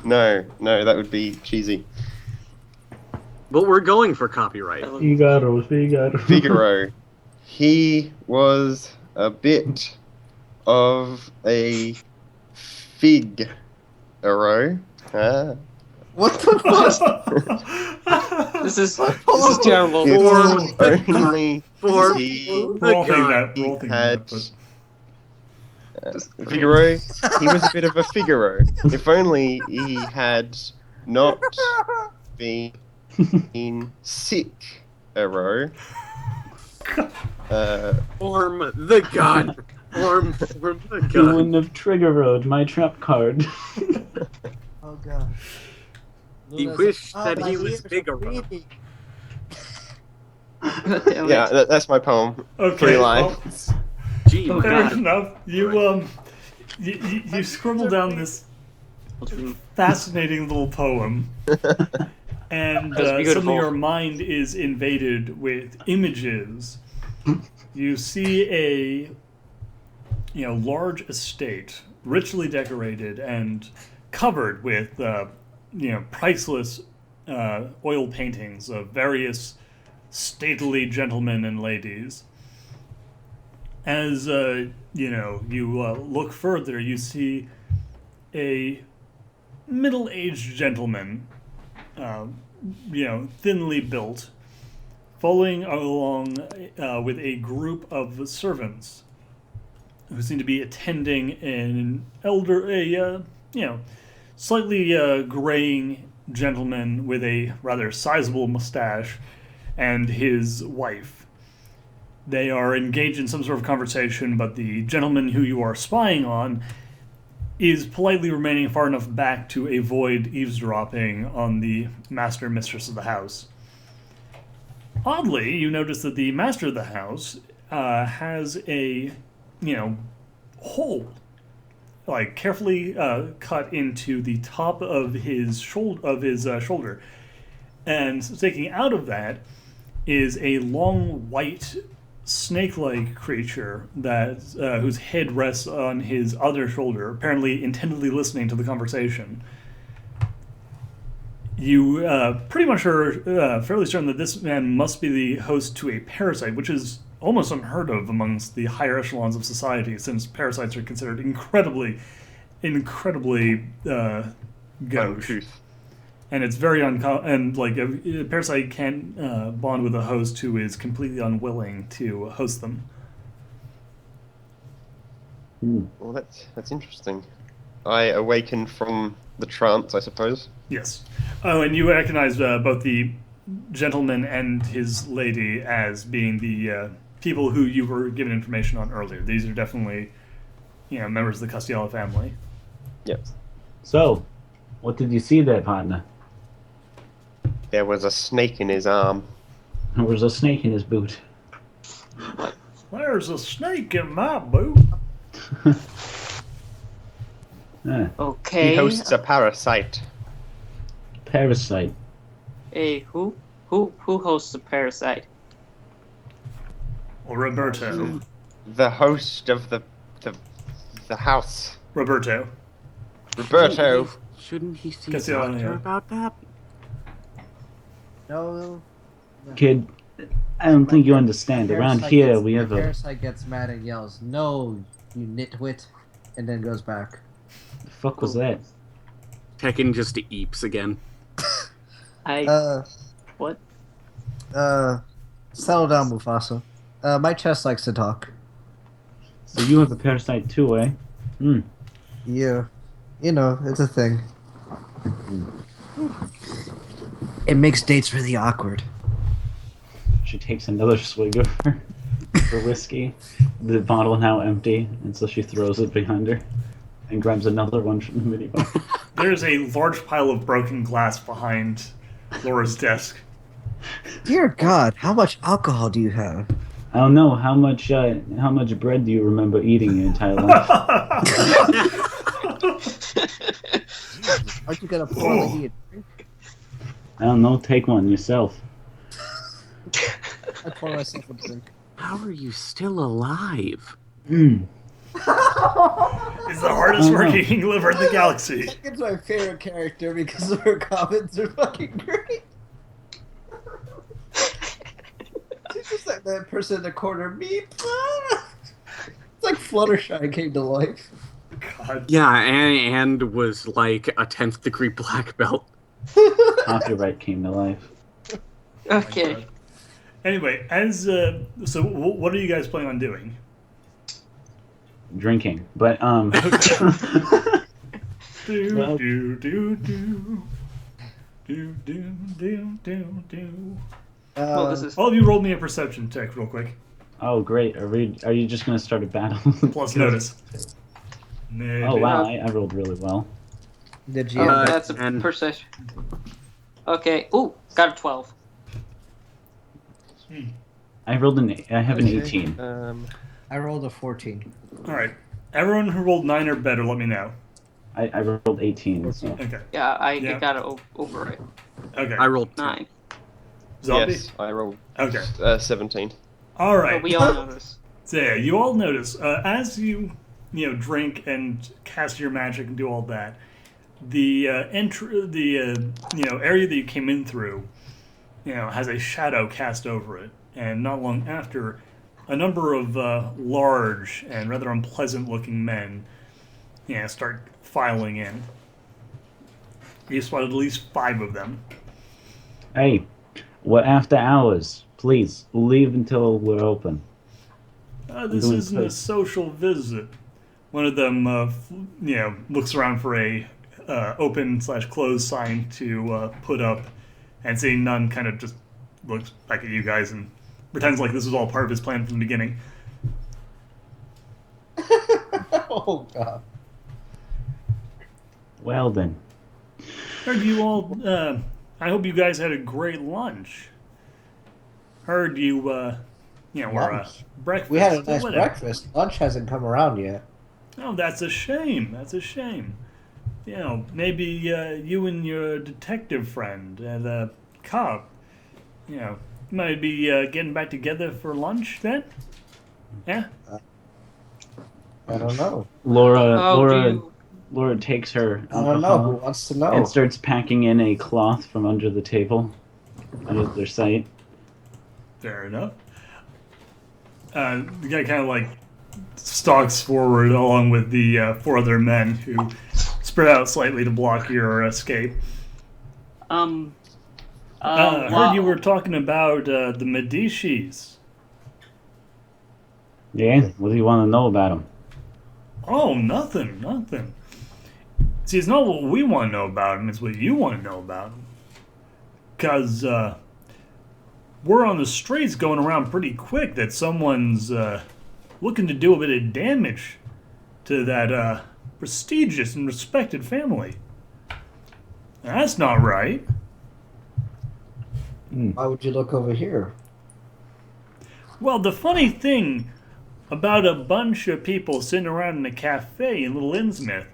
No, that would be cheesy. But we're going for copyright. Figaro. Figaro. He was a bit of a Figaro. What the fuck? This is terrible. If only For he We're all thinking that. We're all thinking had that. But Figaro. He was a bit of a Figaro. If only he had not been sick. Arrow. Form the gun. Form the You gun. wouldn't have trigger-road my trap card. Oh god. He wished that he was bigger. Yeah, that's my poem. okay. 3 well, lines. Gee, Oh, fair God. enough. You scribble down this fascinating little poem, and That's beautiful. suddenly your mind is invaded with images. You see a large estate, richly decorated and covered with priceless oil paintings of various stately gentlemen and ladies. As you look further, you see a middle-aged gentleman, thinly built, following along with a group of servants who seem to be attending slightly graying gentleman with a rather sizable mustache and his wife. They are engaged in some sort of conversation, but the gentleman who you are spying on is politely remaining far enough back to avoid eavesdropping on the master and mistress of the house. Oddly, you notice that the master of the house has a, hole, like carefully cut into the top of his shoulder, and sticking out of that is a long white snake-like creature that whose head rests on his other shoulder, apparently intently listening to the conversation. You pretty much are fairly certain that this man must be the host to a parasite, which is almost unheard of amongst the higher echelons of society, since parasites are considered incredibly gauche. Uncouth. And it's very uncommon, and like a parasite can't bond with a host who is completely unwilling to host them. Well, that's interesting. I awaken from the trance, I suppose. Yes. Oh, and you recognize both the gentleman and his lady as being the people who you were given information on earlier. These are definitely, members of the Castiella family. Yes. So, what did you see there, partner? There was a snake in his arm. There was a snake in his boot. There's a snake in my boot. Okay. He hosts a parasite. Parasite. Hey, who hosts the parasite? Well, Roberto. The host of the house. Roberto. Roberto. Shouldn't he see Castiella, doctor yeah. about that? No. Kid, I don't think you understand. Around here, we have a... Parasite gets mad and yells, "No, you nitwit," and then goes back. The fuck was that? Tekken just eeps again. What? Settle down, Mufasa. My chest likes to talk. So you have a parasite too, eh? Hmm. Yeah. It's a thing. It makes dates really awkward. She takes another swig of her whiskey. The bottle now empty, and so she throws it behind her and grabs another one from the minibar. There's a large pile of broken glass behind Laura's desk. Dear God, how much alcohol do you have? I don't know how much bread do you remember eating your entire life? Aren't you gonna pour like me a drink? I don't know. Take one yourself. I pour myself a drink. How are you still alive? Mm. It's the hardest Oh, no. working liver in the galaxy. It's my favorite character because her comments are fucking great. She's just like that person in the corner. Me, it's like Fluttershy came to life. God. Yeah, and was like a 10th degree black belt. Copyright came to life. Okay. God. Anyway, so what are you guys planning on doing? Drinking, but Do Well- do do do do do do do do. Well, this is All of you roll me a perception check real quick. Oh great, are you just gonna start a battle? Plus notice. Maybe. Oh wow, I rolled really well. Did you? oh, that's a and- perception. Okay. Ooh, got a 12. I have an 18. I rolled a 14. All right. Everyone who rolled 9 or better, let me know. I rolled 18. So. Okay. Yeah, I Yeah. got it over it. Okay. I rolled 9. Zombie. Yes, I rolled Okay. 17. All But right. we all notice. So yeah, you all notice as you drink and cast your magic and do all that, the area that you came in through, has a shadow cast over it, and not long after, a number of large and rather unpleasant-looking men, start filing in. You spotted at least 5 of them. Hey, what after hours? Please leave until we're open. This doing isn't a good. social visit. One of them, looks around for a open/closed sign to put up, and seeing none, kind of just looks back at you guys and pretends like this was all part of his plan from the beginning. Oh God. Well then, Heard you all. I hope you guys had a great lunch. Heard you, were Lunch? breakfast. We had a nice whatever. breakfast. Lunch hasn't come around yet. Oh, that's a shame. That's a shame. Maybe you and your detective friend and a cop, might be getting back together for lunch then? Yeah? I don't know. Laura takes her I don't know. Who alcohol wants to know? and starts packing in a cloth from under the table, under their sight. Fair enough. The guy kind of like stalks forward along with the 4 other men who spread out slightly to block your escape. Heard you were talking about the Medicis. Yeah, what do you want to know about them? Oh, nothing. See, it's not what we want to know about him, it's what you want to know about him. Because, we're on the streets going around pretty quick that someone's, looking to do a bit of damage to that, prestigious and respected family. That's not right. Why would you look over here? Well, the funny thing about a bunch of people sitting around in a cafe in Little Innsmouth,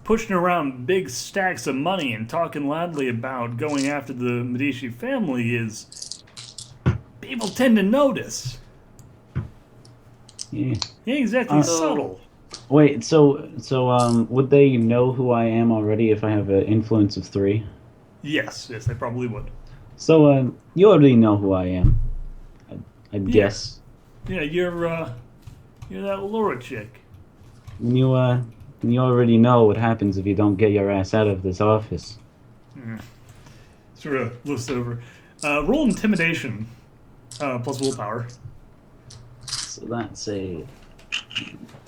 pushing around big stacks of money and talking loudly about going after the Medici family is people tend to notice. Yeah. Yeah, exactly. Subtle. Wait, so would they know who I am already if I have an influence of 3? Yes, they probably would. So you already know who I am. I'd guess. Yeah, you're that Laura chick. You already know what happens if you don't get your ass out of this office. Sort of looks over. Roll intimidation, plus willpower. So that's a...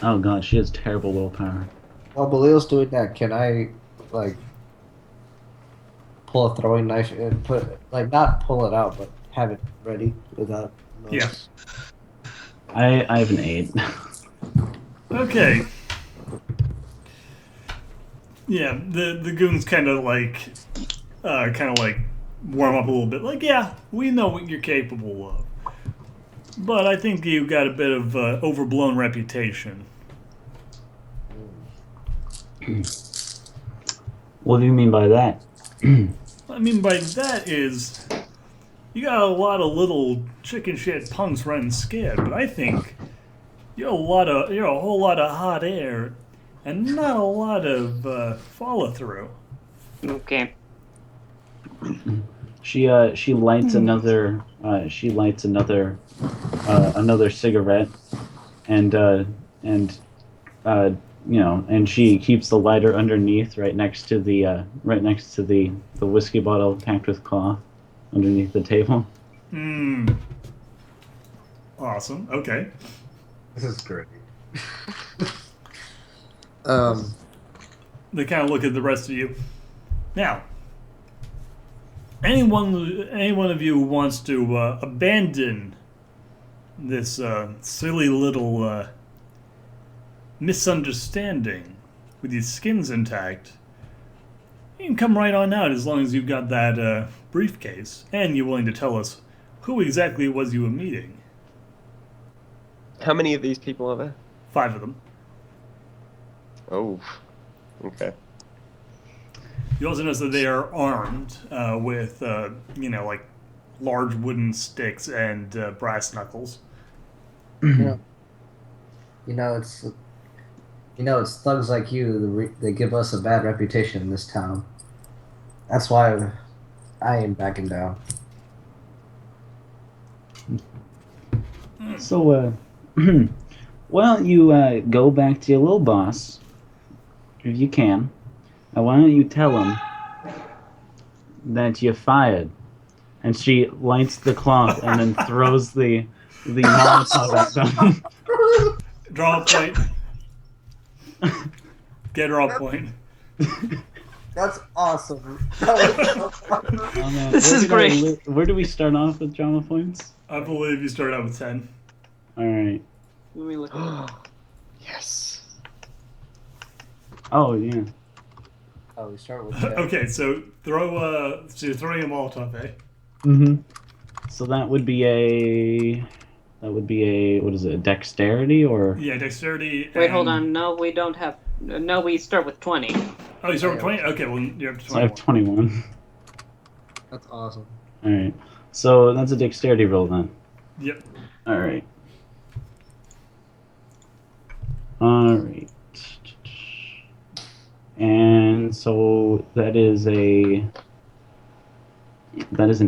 Oh god, she has terrible willpower. While Belial's doing that, can I, like, pull a throwing knife and not pull it out, but have it ready without notice? Yeah. I have an 8. Okay. Yeah, the goons kind of like warm up a little bit. Like, yeah, we know what you're capable of. But I think you've got a bit of overblown reputation. What do you mean by that? What I mean by that is, you got a lot of little chicken shit punks running scared, but I think you're a whole lot of hot air, and not a lot of follow through. Okay. She lights another another cigarette, and and she keeps the lighter underneath, right next to the whiskey bottle packed with cloth underneath the table. Awesome. Okay. This is great. They kind of look at the rest of you. Now, any one of you who wants to abandon this silly little misunderstanding with your skins intact, you can come right on out as long as you've got that briefcase and you're willing to tell us who exactly it was you were meeting. How many of these people are there? 5 of them. Oh, okay. You also notice that they are armed with, like large wooden sticks and brass knuckles. It's thugs like you that give us a bad reputation in this town. That's why I ain't backing down. So, well, you go back to your little boss, if you can. Now, why don't you tell him that you're fired? And she lights the cloth and then throws the Molotov at them. Draw a point. Get draw a point. That's awesome. This is great. Where do we start off with drama points? I believe you start out with 10. All right. Let me look. Yes. Oh yeah. Oh, we start with that. Okay, so so you're throwing a Molotov, eh? Mm-hmm. So that would be a what is it? A dexterity or? Yeah, dexterity. Wait, hold on. No, we don't have. No, we start with 20. Oh, you start with 20? Okay, well, you're up to 21. So I have 21. That's awesome. All right. So that's a dexterity roll then. Yep. All right. All right. And so that is an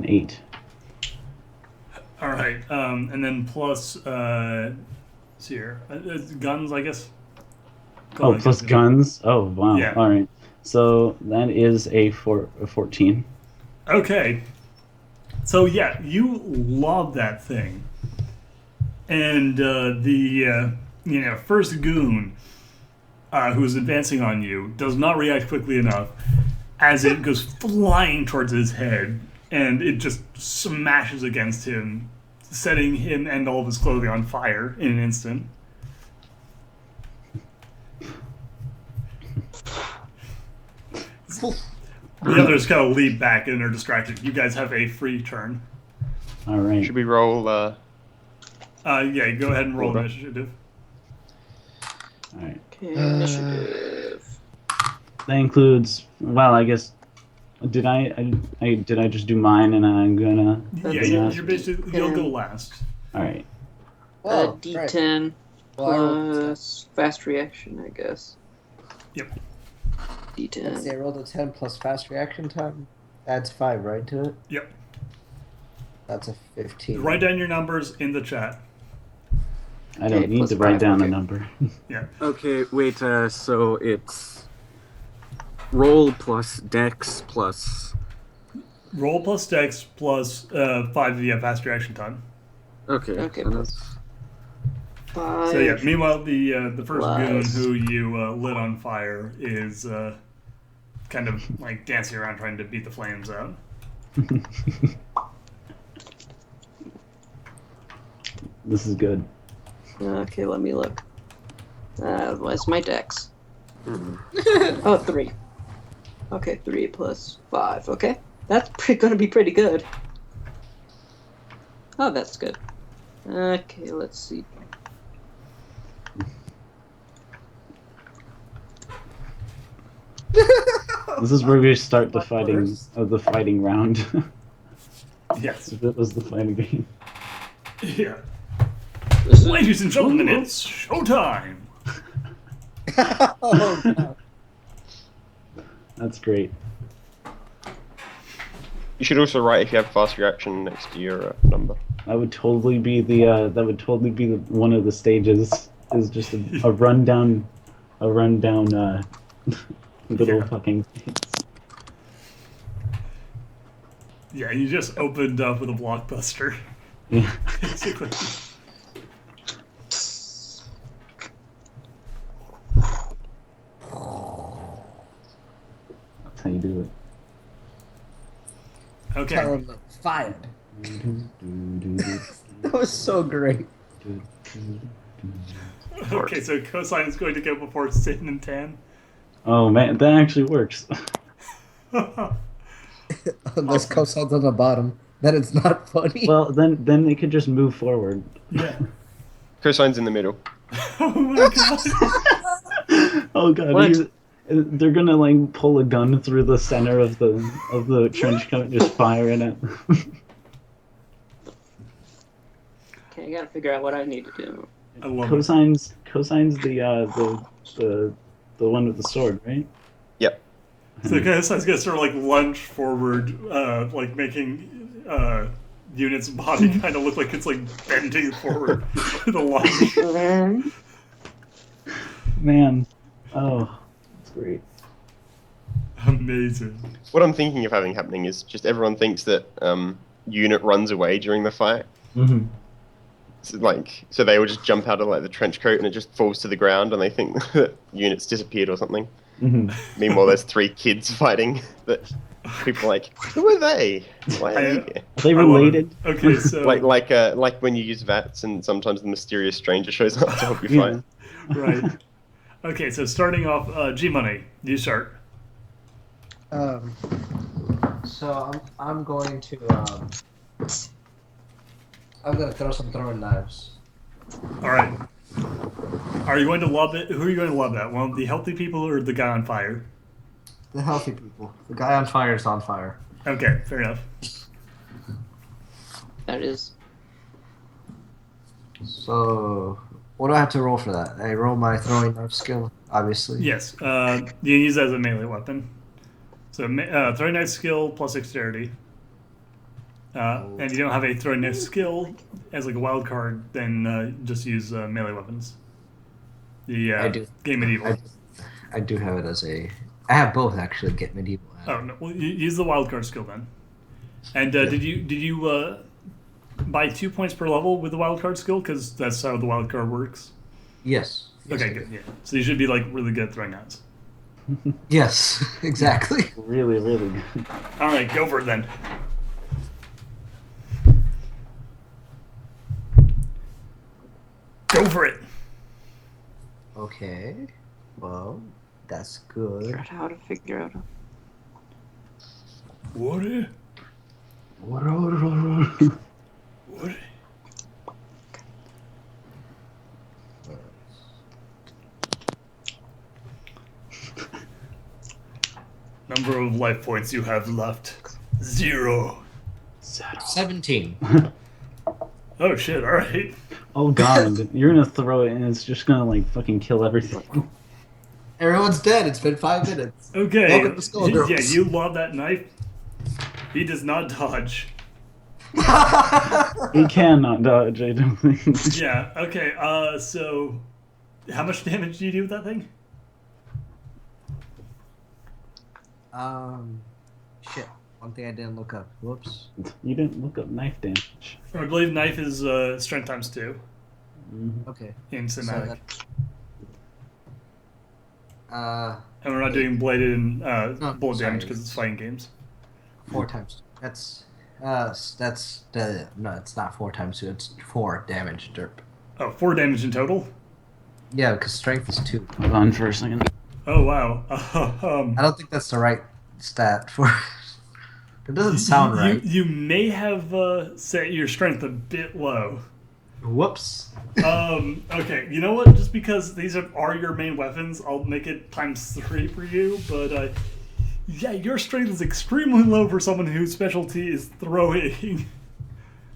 8. All right, and then plus, let's see here, guns, I guess. Oh, plus guns. Oh, wow. Yeah. All right. So that is a 14. Okay. So yeah, you lob that thing, and the first goon who's advancing on you does not react quickly enough as it goes flying towards his head, and it just smashes against him, setting him and all of his clothing on fire in an instant. The others kind of leap back and are distracted. You guys have a free turn. All right. Should we roll? Yeah, go ahead and roll Okay. initiative. All right. Okay, initiative. That includes. Well, I guess. Did I just do mine and I'm gonna. Yeah, you're basically you'll go last. All right. Whoa, D10 Well, I rolled plus fast reaction, I guess. Yep. Let's see, I D10. rolled a 10 plus fast reaction time. Adds 5, right, to it? Yep. That's a 15. Write down your numbers in the chat. I don't Okay, need plus to write 5, down a okay. number. Yeah. Okay, wait, so it's roll plus dex plus... Roll plus dex plus 5 of the fast reaction time. Okay, Okay, so plus that's... 5. So yeah, meanwhile the first goon Plus. who you lit on fire is kind of like dancing around trying to beat the flames out. This is good. Okay, let me look. What's my dex? Oh, 3. Okay, 3 plus 5. Okay. That's gonna be pretty good. Oh, that's good. Okay, let's see. This is where we start the fighting round. Yes. If it was the fighting game. Yeah. This is, Ladies and gentlemen, it's showtime. Oh, God. That's great. You should also write if you have fast reaction next to your number. That would totally be the one of the stages. Is just a rundown, little Yeah. fucking. Yeah, you just opened up with a blockbuster, Yeah. basically. That's how you do it. Okay. Tell him fired. That was so great. Okay, so cosine is going to go before sin and tan. Oh man, that actually works. Unless cosine's on the bottom, then it's not funny. Well, then they could just move forward. Yeah. Cosine's in the middle. Oh my god. Oh god, What? they're gonna like pull a gun through the center of the trench coat, and just fire in it. okay, I gotta figure out what I need to do. I love it. Cosine's the one with the sword, right? Yep. So cosine's gonna sort of like lunge forward, like making unit's body kind of look like it's like bending forward with a lunge. Man, oh, that's great. Amazing. What I'm thinking of having happening is just everyone thinks that unit runs away during the fight. Mm-hmm. So they will just jump out of like the trench coat and it just falls to the ground and they think that unit's disappeared or something. Mm-hmm. Meanwhile, there's 3 kids fighting that people are like, who are they? Why are they here? Are they I love it. related? Okay, so Like when you use VATS and sometimes the mysterious stranger shows up to help you Yeah. fight. right. Okay, so starting off, G Money, you start. So I'm going to I'm gonna throw some throwing knives. All right. Are you going to love it? Who are you going to love that? Well, the healthy people or the guy on fire? The healthy people. The guy on fire is on fire. Okay, fair enough. That is. So what do I have to roll for that? I roll my throwing knife skill, obviously. Yes, you can use that as a melee weapon. So throwing knife skill plus dexterity. And you don't have a throwing knife skill as like a wild card, then just use melee weapons. The I do. game medieval. I do have it as a. I have both actually. Get medieval. Oh no! Well, use the wild card skill then. And did you buy 2 points per level with the wild card skill? Because that's how the wild card works. Yes. Okay, good. Yeah. So you should be like really good at throwing knives. Yes, exactly. Really, really good. All right, go for it then. Go for it. Okay. Well, that's Figure good. out how to figure out. What? What? What? Number of life points you have left. 0. 17. Oh shit! All right. Oh god, you're gonna throw it and it's just gonna like fucking kill everything. Everyone's dead. It's been 5 minutes. Okay. Welcome to Skullgirls. Yeah, you love that knife. He does not dodge. He cannot dodge, I don't think. Yeah. Okay. So, how much damage do you do with that thing? Shit. One thing I didn't look up. Whoops. You didn't look up knife damage. I believe knife is strength times 2 Okay. in So cinematic. that, And we're not doing bladed and No, bullet sorry. damage because it's fighting games. 4 times. That's the no. It's not 4 times 2. It's 4 damage. Derp. Oh, 4 damage in total? Yeah, because strength is 2. Hold on for a second. Oh, wow. I don't think that's the right stat for. It doesn't sound right. You may have set your strength a bit low. Whoops. Okay, you know what? Just because these are your main weapons, I'll make it ×3 for you. But yeah, your strength is extremely low for someone whose specialty is throwing.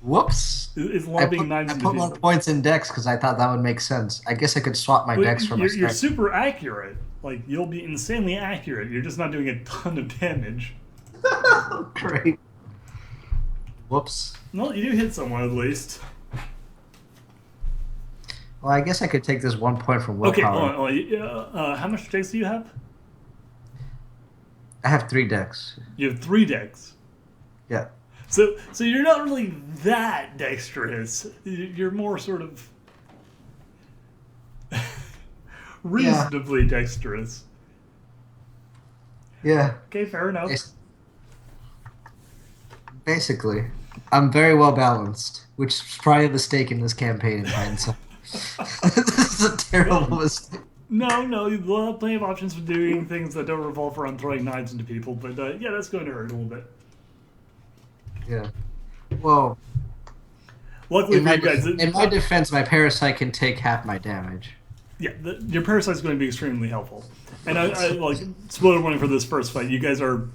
Whoops. Is lobbing knives I into put people. more points in dex because I thought that would make sense. I guess I could swap my dex for my You're strength. super accurate. Like, you'll be insanely accurate. You're just not doing a ton of damage. Great. Whoops. Well, you do hit someone at least. Well, I guess I could take this 1 point from Okay, willpower. hold on. How much dex do you have? I have 3 dex. You have 3 dex. Yeah. So you're not really that dexterous. You're more sort of reasonably dexterous. Yeah. Okay, fair enough. Basically, I'm very well balanced, which is probably a mistake in this campaign in hindsight. This is a terrible mistake. No, you'll have plenty of options for doing things that don't revolve around throwing knives into people, but yeah, that's going to hurt a little bit. Yeah. Well, Luckily in for my, you guys, in my defense, my parasite can take half my damage. yeah, your parasite's going to be extremely helpful. And I like, spoiler warning for this first fight, you guys are,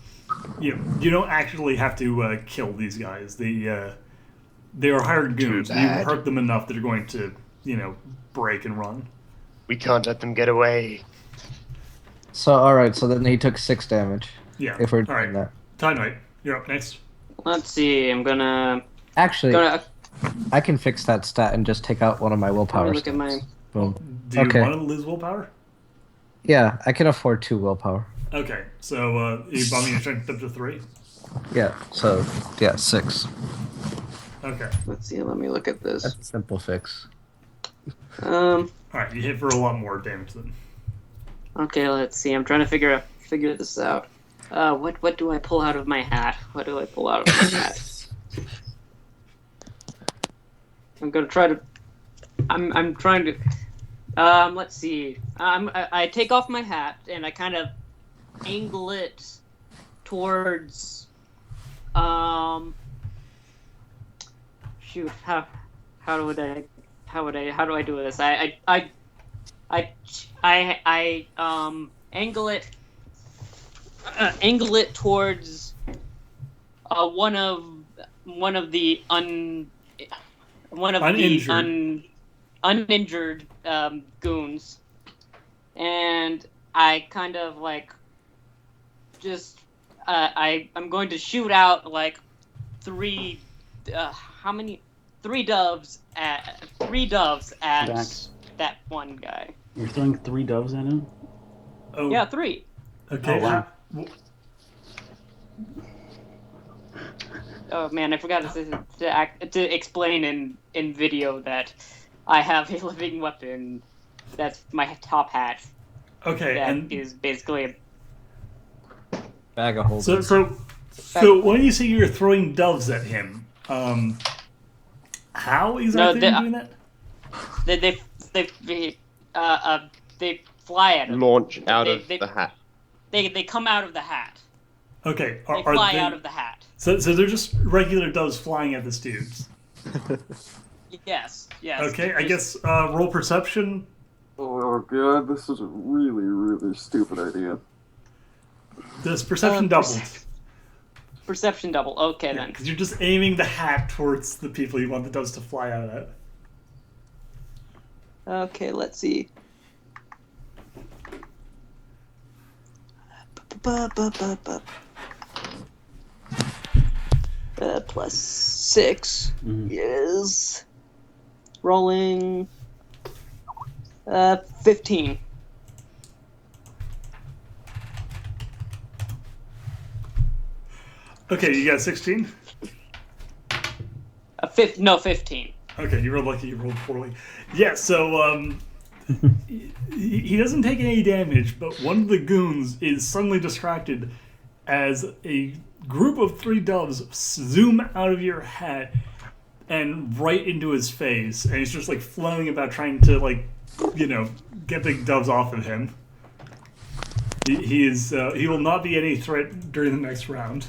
you don't actually have to kill these guys. They are hired goons. You hurt them enough that they're going to, break and run. We can't let them get away. So, alright, so then he took 6 damage. Yeah. If we're all doing right. that. Time Knight, you're up next. Let's see. I'm gonna Actually, I can fix that stat and just take out one of my willpower. look at my. Boom. Do you Okay. want to lose willpower? Yeah, I can afford 2 willpower. Okay, so you bumping your strength up to 3? Yeah, so, yeah, 6. Okay. Let's see. Let me look at this. That's a simple fix. Alright, you hit for a lot more damage then. Okay. Let's see. I'm trying to figure this out. What do I pull out of my hat? What do I pull out of my hat? I'm gonna try to. I'm trying to. Let's see. I take off my hat and I kind of angle it towards. Shoot. How do I do this? I angle it towards one of the uninjured goons, and I kind of like just I'm going to shoot out like 3 doves at Dax. that one guy. You're throwing 3 doves at him? Oh, Yeah, 3. Okay. Oh, wow. Oh man, I forgot to explain in video that I have a living weapon. That's my top hat. Okay, That and is basically Bag of holders. so when you say you're throwing doves at him, how exactly are you doing that? they fly at him. Launch out of They- the hat. They come out of the hat. Okay, They fly out of the hat. So they're just regular doves flying at this dude. Yes. Okay, I guess roll perception. Oh god, this is a really, really stupid idea. Does perception double? Perception double. Okay then. Because you're just aiming the hat towards the people you want the doves to fly out at. Okay, let's see. Plus 6 is rolling 15. Okay, you got 16? No, 15. Okay, you rolled lucky, you rolled poorly. Yeah, so, he doesn't take any damage, but one of the goons is suddenly distracted as a group of 3 doves zoom out of your hat and right into his face, and he's just, like, flailing about trying to, like, get the doves off of him. He will not be any threat during the next round.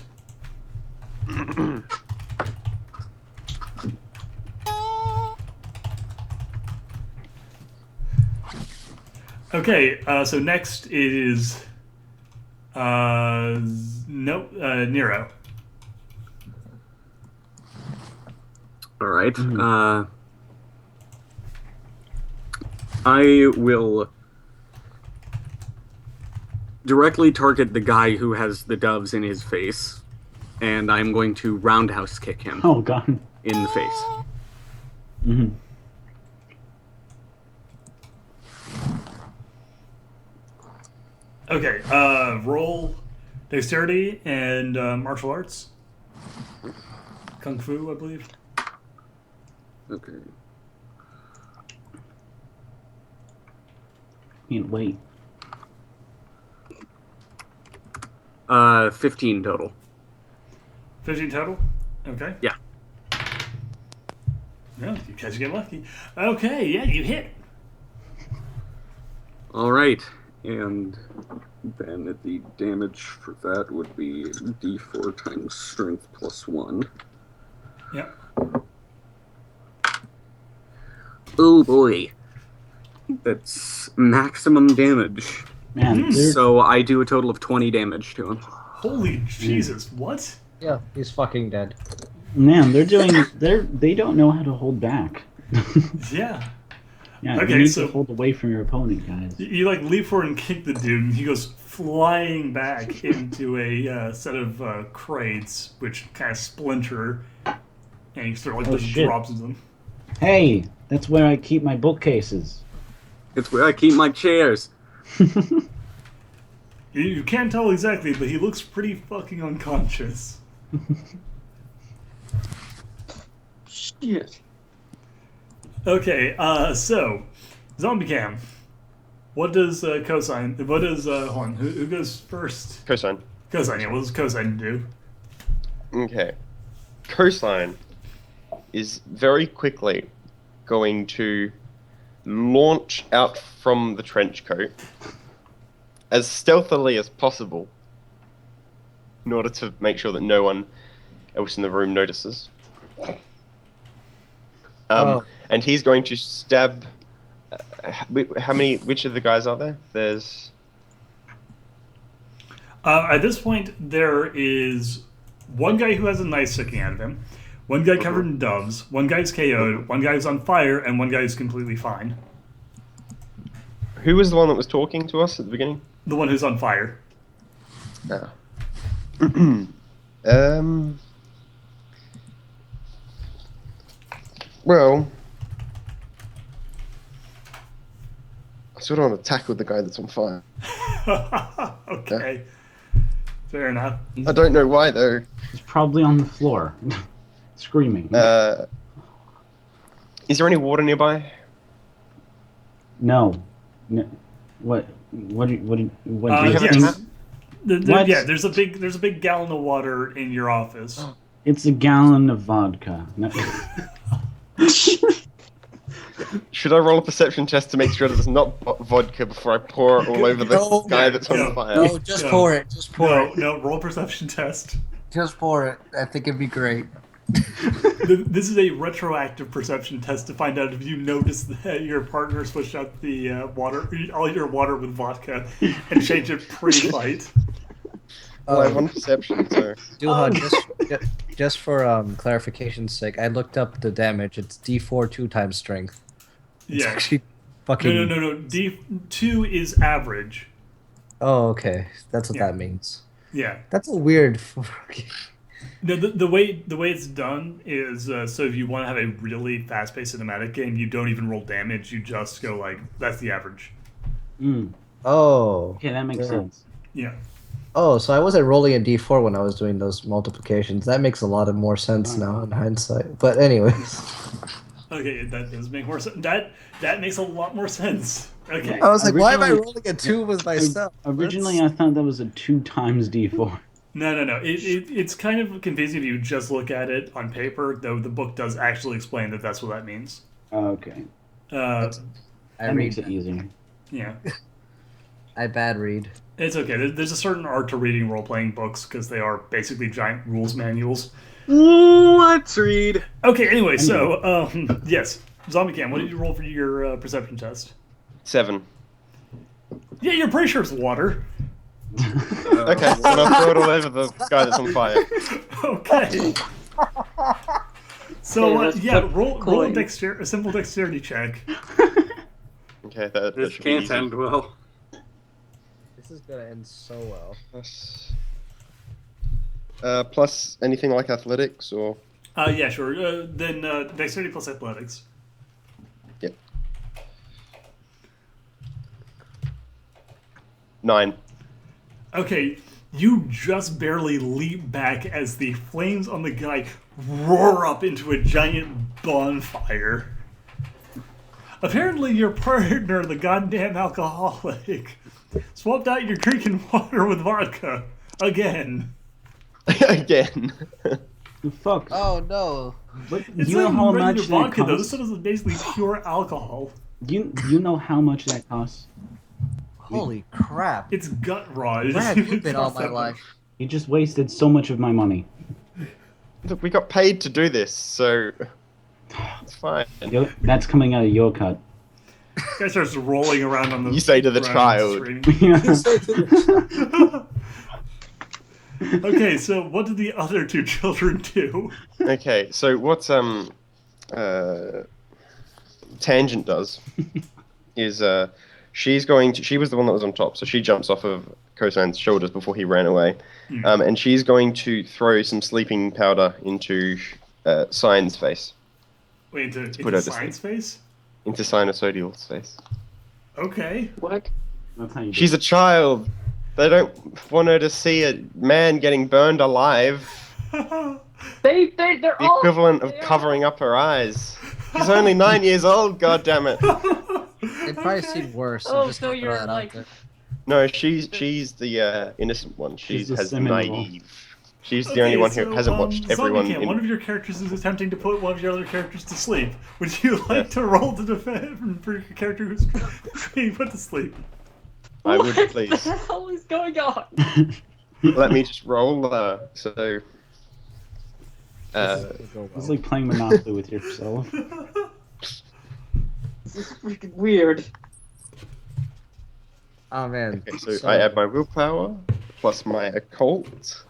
Okay, so next is Nero. All right. I will directly target the guy who has the doves in his face, and I'm going to roundhouse kick him Oh god. in the face. Hmm. Okay, roll dexterity and martial arts. Kung Fu, I believe. Okay. Can't wait. 15 total. 15 total? Okay. Yeah. No, you guys get lucky. Okay, yeah, you hit. All right. And then the damage for that would be d4 times strength plus 1. Yep. Oh boy. That's maximum damage. Man, they're- So I do a total of 20 damage to him. Holy Jesus, what? Yeah, he's fucking dead. man, they don't know how to hold back. Yeah. Yeah, Okay, you need so- to hold away from your opponent, guys. You like leap forward and kick the dude, and he goes flying back into a set of crates, which kind of splinter, and he sort of like Oh, just shit. drops into them. Hey, that's where I keep my bookcases. It's where I keep my chairs. You can't tell exactly, but he looks pretty fucking unconscious. Shit. Okay, so zombie cam. What does cosine? What does hold on? Who goes first? Cosine. Cosine. Yeah. What does cosine do? Okay. Cosine is very quickly going to launch out from the trench coat as stealthily as possible in order to make sure that no one else in the room notices. And he's going to stab. Which of the guys are there? There's. At this point, there is one guy who has a knife sticking out of him, one guy covered in doves, one guy's KO'd, one guy's on fire, and one guy's completely fine. Who was the one that was talking to us at the beginning? The one who's on fire. Ah. Well, I sort of want to tackle the guy that's on fire. Okay. Fair enough. I don't know why though. He's probably on the floor, screaming. Is there any water nearby? No. What do you Yes. think? What? Yeah, there's a big gallon of water in your office. It's a gallon of vodka. No. Should I roll a perception test to make sure that it's not vodka before I pour it all over the No. guy that's on No. fire? No, just No. pour it. Just pour it. No, roll perception test. Just pour it. I think it'd be great. This is a retroactive perception test to find out if you notice that your partner switched out the all your water with vodka, and changed it pre-fight. Well, I have one perception, so. Duhad, just for clarification's sake, I looked up the damage. It's D4 2 times strength. It's Yeah. actually fucking. No. D2 is average. Oh, okay. That's what Yeah. that means. Yeah. That's a weird. No, the way it's done is so if you want to have a really fast-paced cinematic game, you don't even roll damage. You just go like that's the average. Oh. Okay, that makes Yeah. sense. Yeah. Oh, so I wasn't rolling a D4 when I was doing those multiplications. That makes a lot of more sense now in hindsight. But anyways. Okay, that does make more sense. That makes a lot more sense. Okay. I was like, why am I Originally- rolling a 2 with myself? Originally, I thought that was a 2 times D4. No. It's kind of confusing if you just look at it on paper, though the book does actually explain that that's what that means. Okay, Uh, I that makes read. it easier. yeah. I bad read. It's okay. There's a certain art to reading role-playing books because they are basically giant rules manuals. Let's read. Okay, anyway, so, yes. Zombie Cam, what did you roll for your perception test? 7. Yeah, you're pretty sure it's water. Okay, so I'll throw it all over the guy that's on fire. Okay. So, Okay, let's yeah, put roll coin. a simple dexterity check. Okay, that This should be can't easy. end well. This is gonna end so well. Plus anything like athletics or... Yeah, sure. Then dexterity plus athletics. Yep. 9. Okay, you just barely leap back as the flames on the guy roar up into a giant bonfire. Apparently your partner, the goddamn alcoholic, swapped out your drinking water with vodka. Again. Again. Fuck. Oh no! But It's you know not how regular much that vodka, though. This costs? stuff is basically pure alcohol. You know how much that costs? Holy crap! It's gut raw. It Where just- have you it's been not all my that life? much. You just wasted so much of my money. Look, we got paid to do this, so... It's fine. That's coming out of your cut. This guy starts rolling around on the You say to the ground, child. screaming. Okay, so what did the other two children do? Okay, so what Tangent does is she was the one that was on top, so she jumps off of Kosan's shoulders before he ran away, and she's going to throw some sleeping powder into Cyan's face, Wait, put into her to science face? into Sinusoidal's face. Okay. What? That's how you do She's a child. They don't want her to see a man getting burned alive. They're The all equivalent of covering up her eyes. She's only 9 years old, God damn it. They've probably seen worse. Oh, I'm just so gonna throw you're that like- out there. No, she's the innocent one. She She's the has seminal. naive. She's the only one who hasn't watched everyone. Zombie Cam, one of In... your characters is attempting to put one of your other characters to sleep. Would you like to roll to defend for your character who's being put to sleep? I would What please. the hell is going on? Let me just roll. So. This is gonna go It's well. like playing Monopoly with yourself. This is freaking weird. Oh man. Okay, so I add my willpower plus my occult.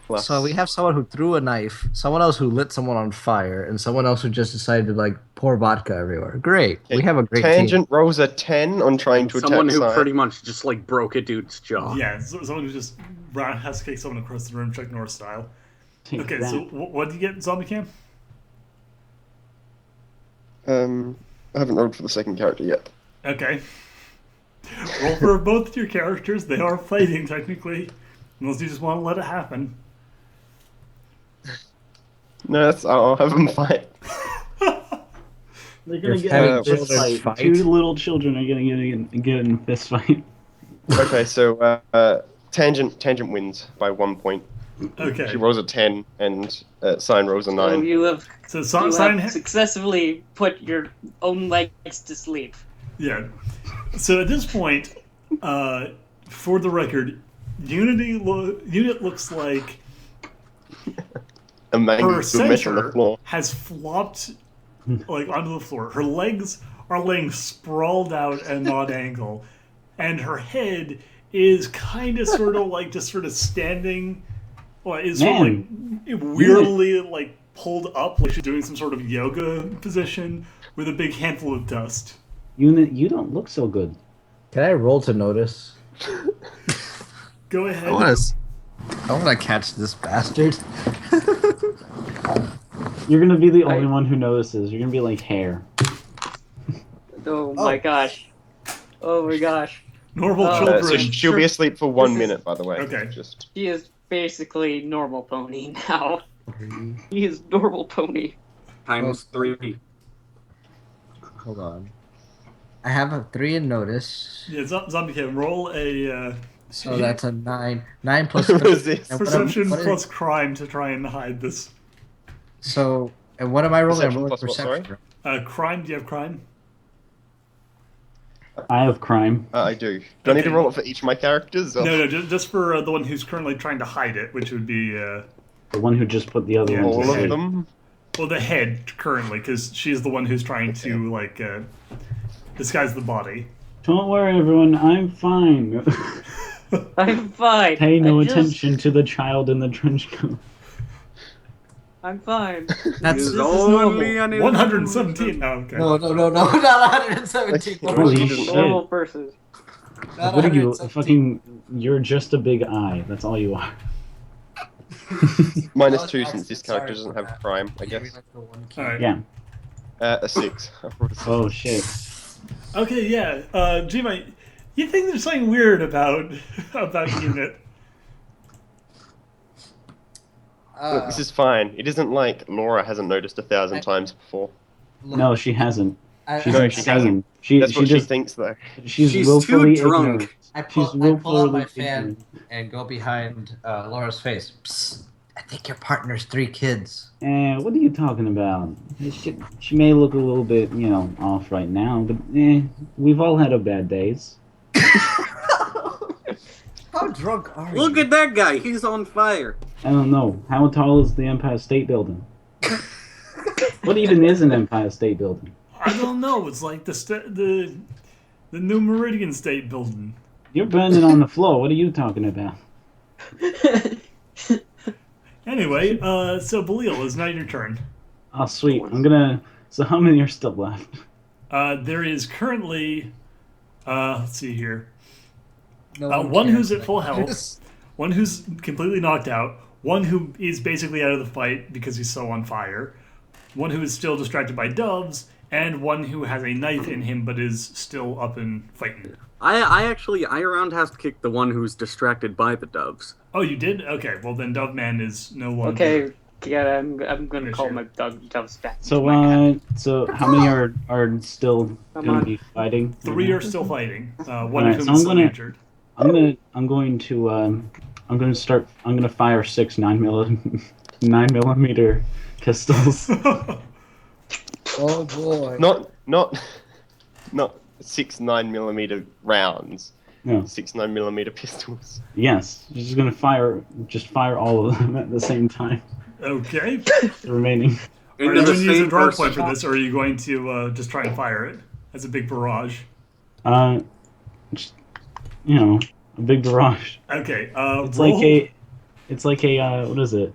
Plus... So we have someone who threw a knife, someone else who lit someone on fire, and someone else who just decided to like pour vodka everywhere. Great. Okay, We have a great Tangent rolls a 10 on trying to Someone attack who Cyan. pretty much just like broke a dude's jaw. Yeah, someone who just has to kick someone across the room, Chuck Norris style. Take Okay, that. so what do you get in Zombie Cam? I haven't rolled for the second character yet. Okay. Roll for both your characters. They are fighting, technically. Unless you just want to let it happen. No, I'll have them fight. They're gonna You're get having in a fist children fight. fight? Two little children are gonna get in a fist fight. Okay, so Tangent wins by 1 point. Okay. She rolls a 10, and Cyan rolls a So 9. you have So you have successfully put your own legs to sleep. Yeah. So at this point, for the record, Unit looks like A man her with mesh on the center floor. has flopped like onto the floor. Her legs are laying sprawled out at an odd angle, and her head is kind of sort of like just sort of standing, or is sort of like weirdly like pulled up, like she's doing some sort of yoga position with a big handful of dust. Unit, you don't look so good. Can I roll to notice? Go ahead. I want to catch this bastard. You're gonna be the only one who notices. You're gonna be like hair. Oh my gosh. Oh my gosh. Normal Uh, children. So she'll be asleep for 1 This is- minute, by the way. Okay. Just He is basically normal pony now. He is normal pony. Times 3. Hold on. I have a 3 in notice, Yeah, Zombie Cam, roll a so that's a 9. 9 plus. Resist. and perception what is- plus crime to try and hide this. So, and what am I rolling? I'm Perception rolling plus what, perception. sorry? Crime, do you have crime? I have crime. I do. Do I need to Okay. roll it for each of my characters? Or No, just for the one who's currently trying to hide it, which would be The one who just put the other Yeah, one to all of sleep. them? well the head currently, because she's the one who's trying to like disguise the body. Don't worry, everyone. I'm fine. I'm fine. Pay no I just- attention to the child in the trench coat. I'm fine. That's This is only normal. an 117. Oh, okay. no, not 117. Holy She shit. doesn't- Normal person. Not What are you, 117. you're just a big eye. That's all you are. Minus That was 2 an since this accident, character sorry doesn't for have that. crime, I Yeah, guess. that's the one key. All right. Yeah. A 6. I rolled a 6. Oh, shit. Okay, yeah. Jima, you think there's something weird about Unit? Look, this is fine. It isn't like Laura hasn't noticed 1,000 times before. Look, No, she hasn't. She's No, insane. she hasn't. She That's what she just thinks, though. she's She's willfully too drunk. ignorant. I She's pull out willfully my fan ignorant. and go behind Laura's face. Psst, I think your partner's 3 kids. What are you talking about? She may look a little bit, off right now, but we've all had our bad days. How drunk are you? Look at that guy. He's on fire. I don't know. How tall is the Empire State Building? What even is an Empire State Building? I don't know. It's like the New Meridian State Building. You're burning on the floor. What are you talking about? Anyway, so Belial, it's now your turn. Oh, sweet. So how many are still left? There is currently, let's see here, No one cares who's at about full health, this. one who's completely knocked out, one who is basically out of the fight because he's so on fire, one who is still distracted by doves, and one who has a knife in him but is still up and fighting. I around has to kick the one who's distracted by the doves. Oh, you did? Okay, well then Dove Man is no longer. Okay, yeah, I'm gonna Yeah, call sure. my doves back. So how many are still Come going on. to be fighting? 3 are still fighting. One Alright, of so whom is I'm still gonna- injured. I'm going to fire 6 9mm pistols. Oh boy. Not 6 9mm rounds. No. 6 9mm pistols. Yes, just going to fire all of them at the same time. Okay. The remaining. Are you Into the going to use a same draw person. point for this, or are you going to just try and fire it as a big barrage? Just, a big barrage. Okay. It's roll. like a what is it?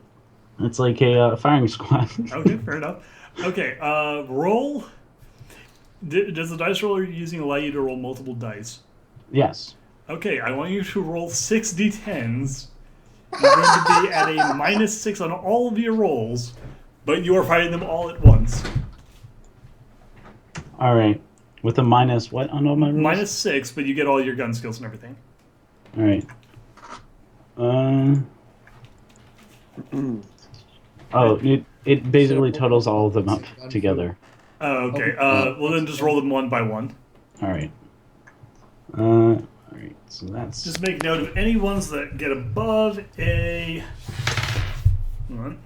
It's like a firing squad. Okay, fair enough. Okay. Roll. Does the dice roller you're using allow you to roll multiple dice? Yes. Okay, I want you to roll 6 d10s. You're going to be at a -6 on all of your rolls, but you are fighting them all at once. All right. With a minus what on all my rolls? -6, but you get all your gun skills and everything. All right. It basically totals all of them up together. Oh, okay. Well, then just roll them one by one. All right. All right. So that's Just make note of any ones that get above a. Hold on.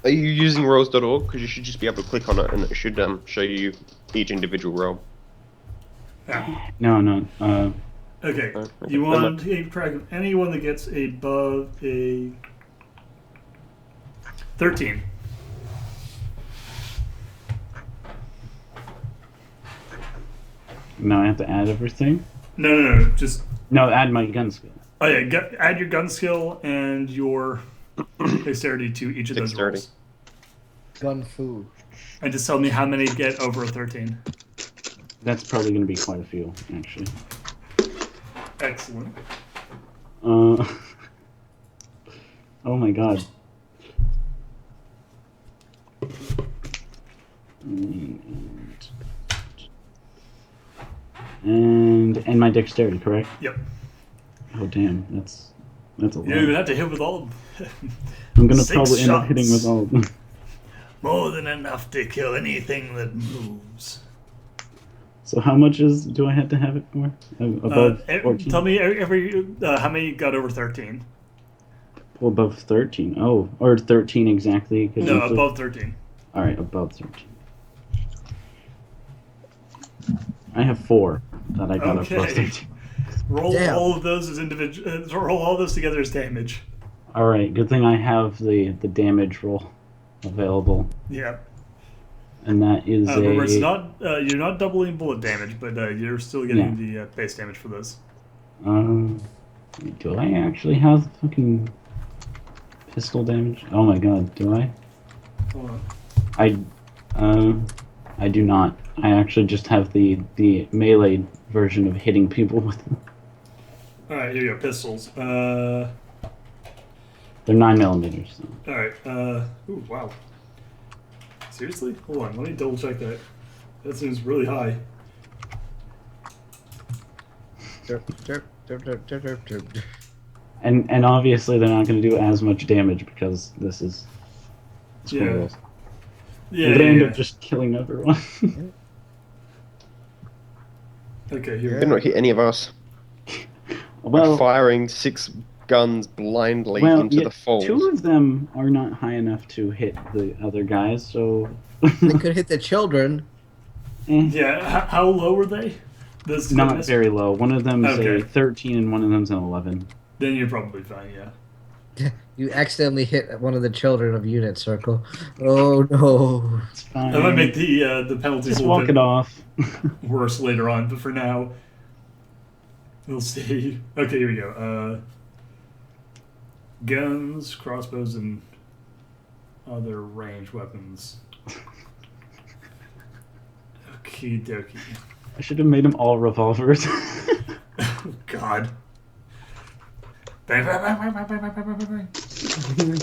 Are you using rolls.org? Because you should just be able to click on it and it should show you each individual roll. Yeah. no. Okay. Okay. You want to keep track of anyone that gets above a 13. Now I have to add everything. No. Just No, add my gun skill. oh yeah. Add your gun skill and your dexterity to each of those Dexterity. rolls, Gun food. and just tell me how many get over a 13. That's probably going to be quite a few, actually. Excellent. Oh my god. And my dexterity, correct? Yep. Oh damn, that's a You lot. don't even have to hit with all. I'm gonna 6 probably end up shots. hitting with all of them. More than enough to kill anything that moves. So how much do I have to have it for? Above 14? Tell me every how many got over 13. Well, above 13. Oh, or 13 exactly. 'cause No, usually- above 13. All right, above 13. I have 4. that I got a plus Okay. 13. Roll Damn. all of those as individual. Roll all those together as damage. All right, good thing I have the damage roll available, Yeah. and that is Remember, it's a not you're not doubling bullet damage, but you're still getting the base damage for this. Do I actually have fucking pistol damage? Oh my god, do I? Hold on. I do not. I actually just have the melee version of hitting people with them. All right, here you go. Pistols. They're 9mm. So. All right. Ooh, wow. Seriously? Hold on. Let me double check that. That seems really high. And obviously they're not going to do as much damage because this is squirrels. Yeah. They end Yeah. up just killing everyone. Okay. Here. They not hit any of us. well, Firing 6 guns blindly into yeah, the falls. 2 of them are not high enough to hit the other guys, so. They could hit the children. Yeah. How low were they? Those Not goodness? very low. One of them's Okay. a 13 and one of them's an 11. Then you're probably fine. Yeah. You accidentally hit one of the children of unit circle. Oh no. It's fine. I might make the penalties Just a little walk bit it off. worse later on, but for now, we'll see. Okay, here we go. Guns, crossbows, and other ranged weapons. Okie dokie. I should have made them all revolvers. Oh, God. Bang, bang, bang, bang, bang, bang, bang, bang, bang, bang.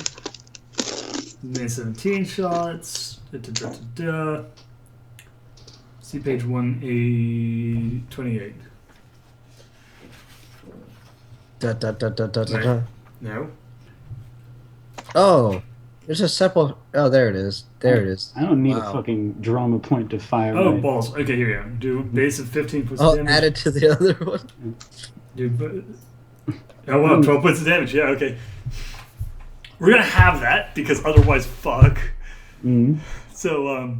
Made 17 shots. Da, da, da, da, da. See page 128. Da, da, da, da, da, da, da. No? Oh, there's a separate. Oh, there it is. There it is. I don't need Wow. a fucking drama point to fire. Oh, my- balls. Okay, here we go. Do base of 15 points Oh, of damage. added to the other one. Oh, wow, 12 points of damage. Yeah, okay. We're gonna have that because otherwise, fuck. Mhm. So,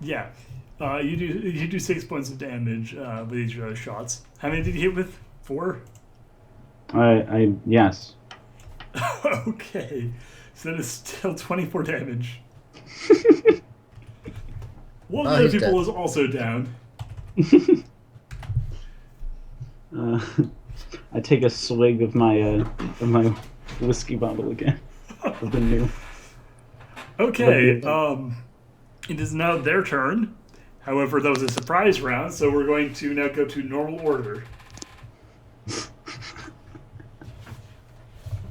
yeah. You do 6 points of damage with each of those shots. How many did you hit with? 4? Yes. Okay. So that is still 24 damage. One of Oh, the he's people dead. is also down. I take a swig of my whiskey bottle again. Of the new. Okay, it is now their turn. However, that was a surprise round, so we're going to now go to normal order.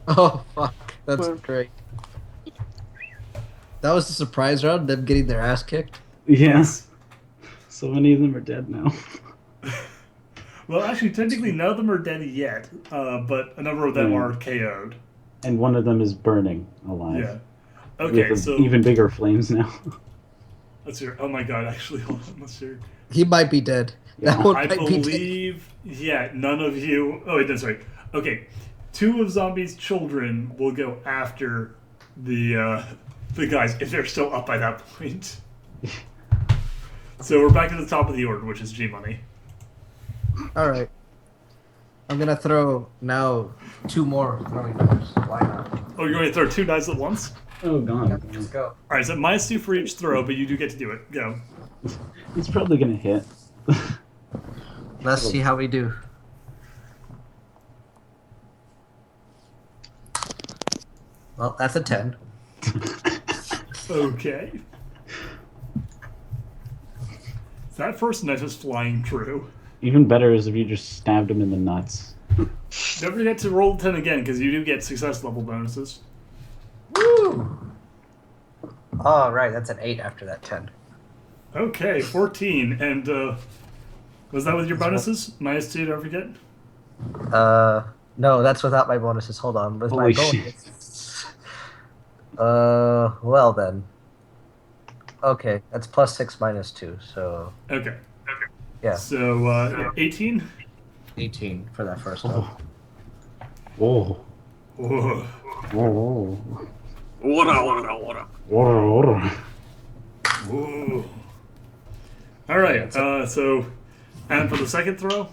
Oh fuck, that's great. That was the surprise round. Them getting their ass kicked. Yes. So many of them are dead now. Well, actually, technically, none of them are dead yet, but a number of them Yeah. are KO'd. And one of them is burning alive. Yeah. Okay, With so even bigger flames now. let's hear. Oh my god, actually, hold on, let's hear. He might be dead. Yeah. That one I might be dead. believe, yeah, none of you. Oh, wait, that's right. Okay, 2 of Zombie's children will go after the guys if they're still up by that point. So we're back to the top of the order, which is G Money. All right. I'm gonna throw now 2 more throwing knives. Why not? Oh, you're going to throw 2 knives at once? Oh god. Let's go. All right, so -2 for each throw, but you do get to do it. Go. It's probably gonna hit. Let's see how we do. Well, that's a 10. Okay. That first knife is flying true. Even better is if you just stabbed him in the nuts. Don't forget to roll 10 again, because you do get success level bonuses. Woo! Oh, right, that's an 8 after that 10. Okay, 14. And was that with your bonuses? -2, don't forget. No, that's without my bonuses. Hold on. With my Holy shit. bonus. Well then. Okay, that's +6 -2, so Okay. yeah, So 18? 18 for that first one. Oh. Whoa. Oh. What? Whoa. All right. So And for the second throw?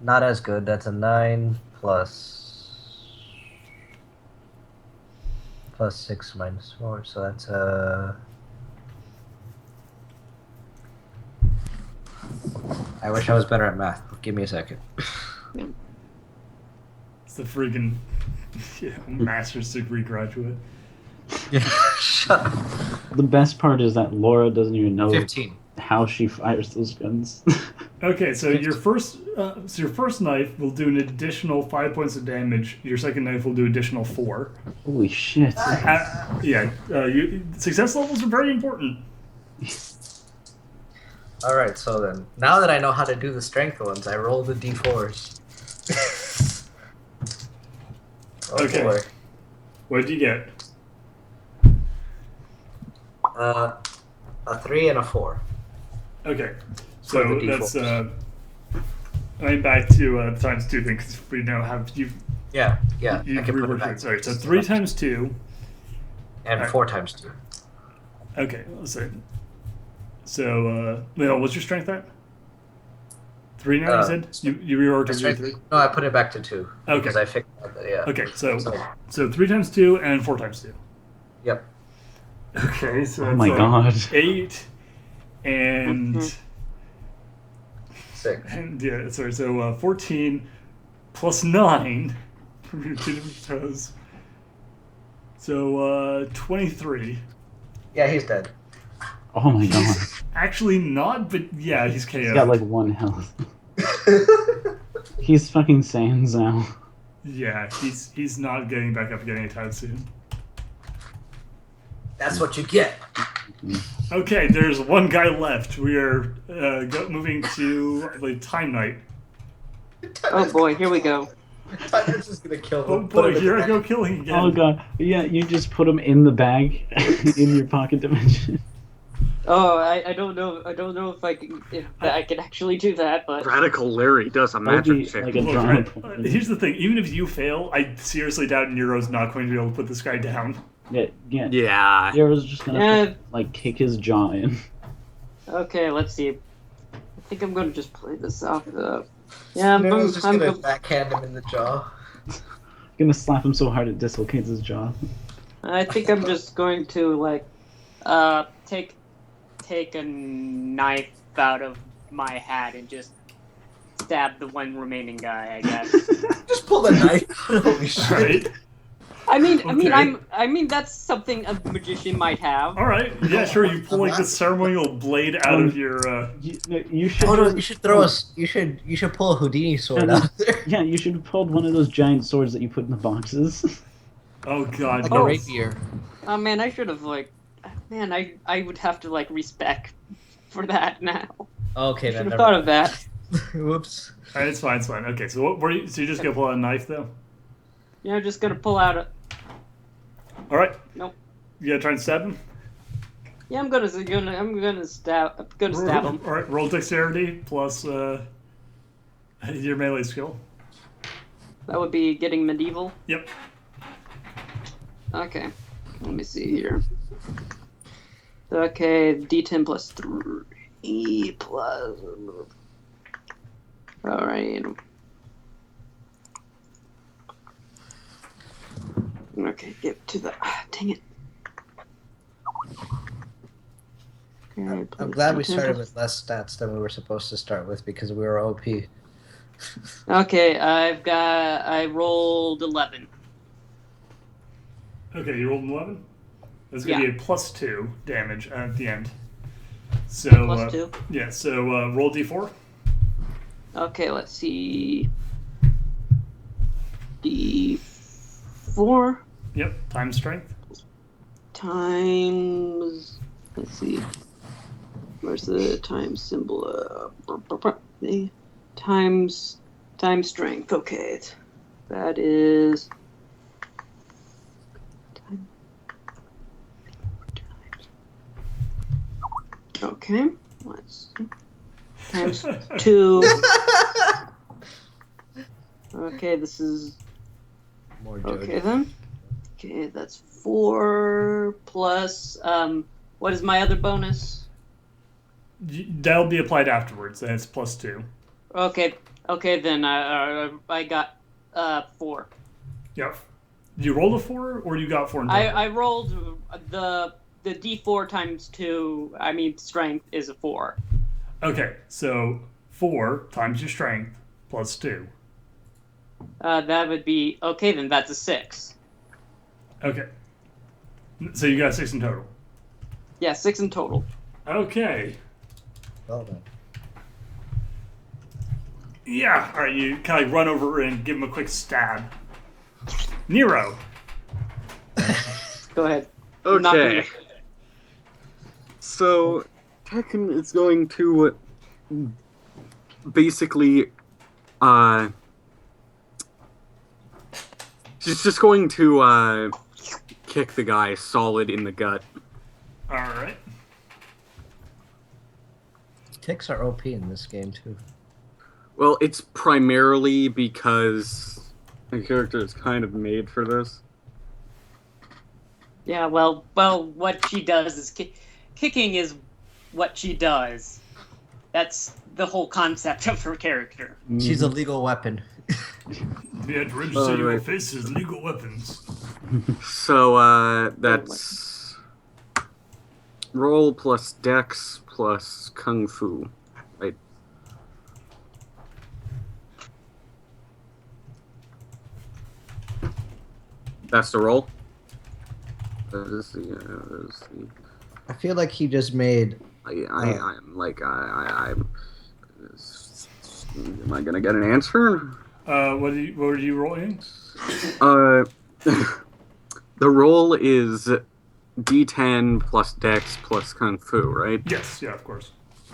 Not as good. That's a 9 plus 6 minus 4, so that's a. I wish I was better at math. Give me a second. It's the friggin' master's degree graduate. Yeah, shut up. The best part is that Laura doesn't even know 15. how she fires those guns. Okay, so your first knife will do an additional 5 points of damage. Your second knife will do additional 4. Holy shit. Success levels are very important. Alright, so then, now that I know how to do the strength ones, I roll the d4s. Oh Okay. boy. What did you get? A 3 and a 4. Okay, For so the that's d4s. I'm back to the times 2 thing because we now have you Yeah, I you can put it reworked back. it. Sorry, so 3 times 2. And 4 times 2. Okay, let's see. So, Leo, what's your strength at? 3 now, you said? You reworked it to 3? No, I put it back to 2. Okay. Because I figured out that, yeah. Okay, so 3 times 2 and 4 times 2. Yep. Okay, so Oh my god. 8 and... 6. And yeah, sorry, so 14 plus 9 from your 2 different toes. So 23. Yeah, he's dead. Oh my god. Actually not, but yeah, he's KO'd. He's got like 1 health. He's fucking Sans now. Yeah, he's not getting back up again anytime soon. That's what you get. Okay, there's one guy left. We are moving to Time Knight. Oh boy, here we go. Tiger's just gonna kill him. Oh boy, here I go killing again. Oh god. Yeah, you just put him in the bag in your pocket dimension. Oh, I don't know. I don't know if I can actually do that, but Radical Larry does a That would be magic trick. like a Look, drama right, point. here's the thing. Even if you fail, I seriously doubt Nero's not going to be able to put this guy down. Yeah. Yeah. Nero's just gonna Yeah. kick his jaw in. okay. Let's see. I think I'm gonna just play this off. Yeah, Nero's just I'm gonna backhand him in the jaw. Gonna slap him so hard it dislocates his jaw. I think I'm just going to take a knife out of my hat and just stab the one remaining guy, I guess. Just pull the knife. Holy shit. Right? I mean, Okay. that's something a magician might have. All right. Yeah, sure. You pull the ceremonial blade out of your. You should. Oh no! You should throw us. You should pull a Houdini sword out there. Yeah, you should have pulled one of those giant swords that you put in the boxes. Oh god. Like no. a rapier. Oh man, I should have man, I would have to respec for that now. Okay, Should then. have thought of that. Whoops. All right, it's fine. It's fine. Okay, so what were you? So you just gonna pull out a knife though? Yeah, I'm just gonna pull out a. All right. Nope. You gotta try and stab him. Yeah, I'm gonna stab him. All right. Roll dexterity plus your melee skill. That would be getting medieval. Yep. Okay, let me see here. Okay, D10 plus 3 plus. All right. Okay, get to the. Dang it. Okay, I'm glad we plus started 10 with less stats than we were supposed to start with because we were OP. Okay, I rolled 11. Okay, you rolled an 11. That's gonna Yeah. be a plus 2 damage at the end. So Plus 2. yeah. So roll d4. Okay, let's see. D4 Yep. Times strength. times. Let's see. Where's the times symbol? Times strength. Okay, that is. Okay, let's see. Times 2. Okay, this is. More Okay then. Okay, that's 4 plus. What is my other bonus? That'll be applied afterwards. That's +2. Okay. Okay, then I got 4. Yep. You rolled a 4, or you got 4 in total? I rolled the D4 times 2. I mean, strength is a 4. Okay, so 4 times your strength +2. That would be okay. Then that's a 6. Okay. So you got 6 in total. Yeah, 6 in total. Okay. Well done. Yeah. All right. You kind of run over and give him a quick stab. Nero. Go ahead. Not Okay. me. So, Tekken is going to basically, she's just going to kick the guy solid in the gut. All right. Kicks are OP in this game too. Well, it's primarily because the character is kind of made for this. Yeah. Well. What she does is kicking is what she does. That's the whole concept of her character. She's a legal weapon. You had to register your right. fists as legal weapons. So, that's roll plus dex plus kung fu, right? That's the roll? I feel like he just made. I'm like, I'm. Am I gonna get an answer? What were you rolling? The roll is D10 plus dex plus kung fu, right? Yes. Yeah. Of course.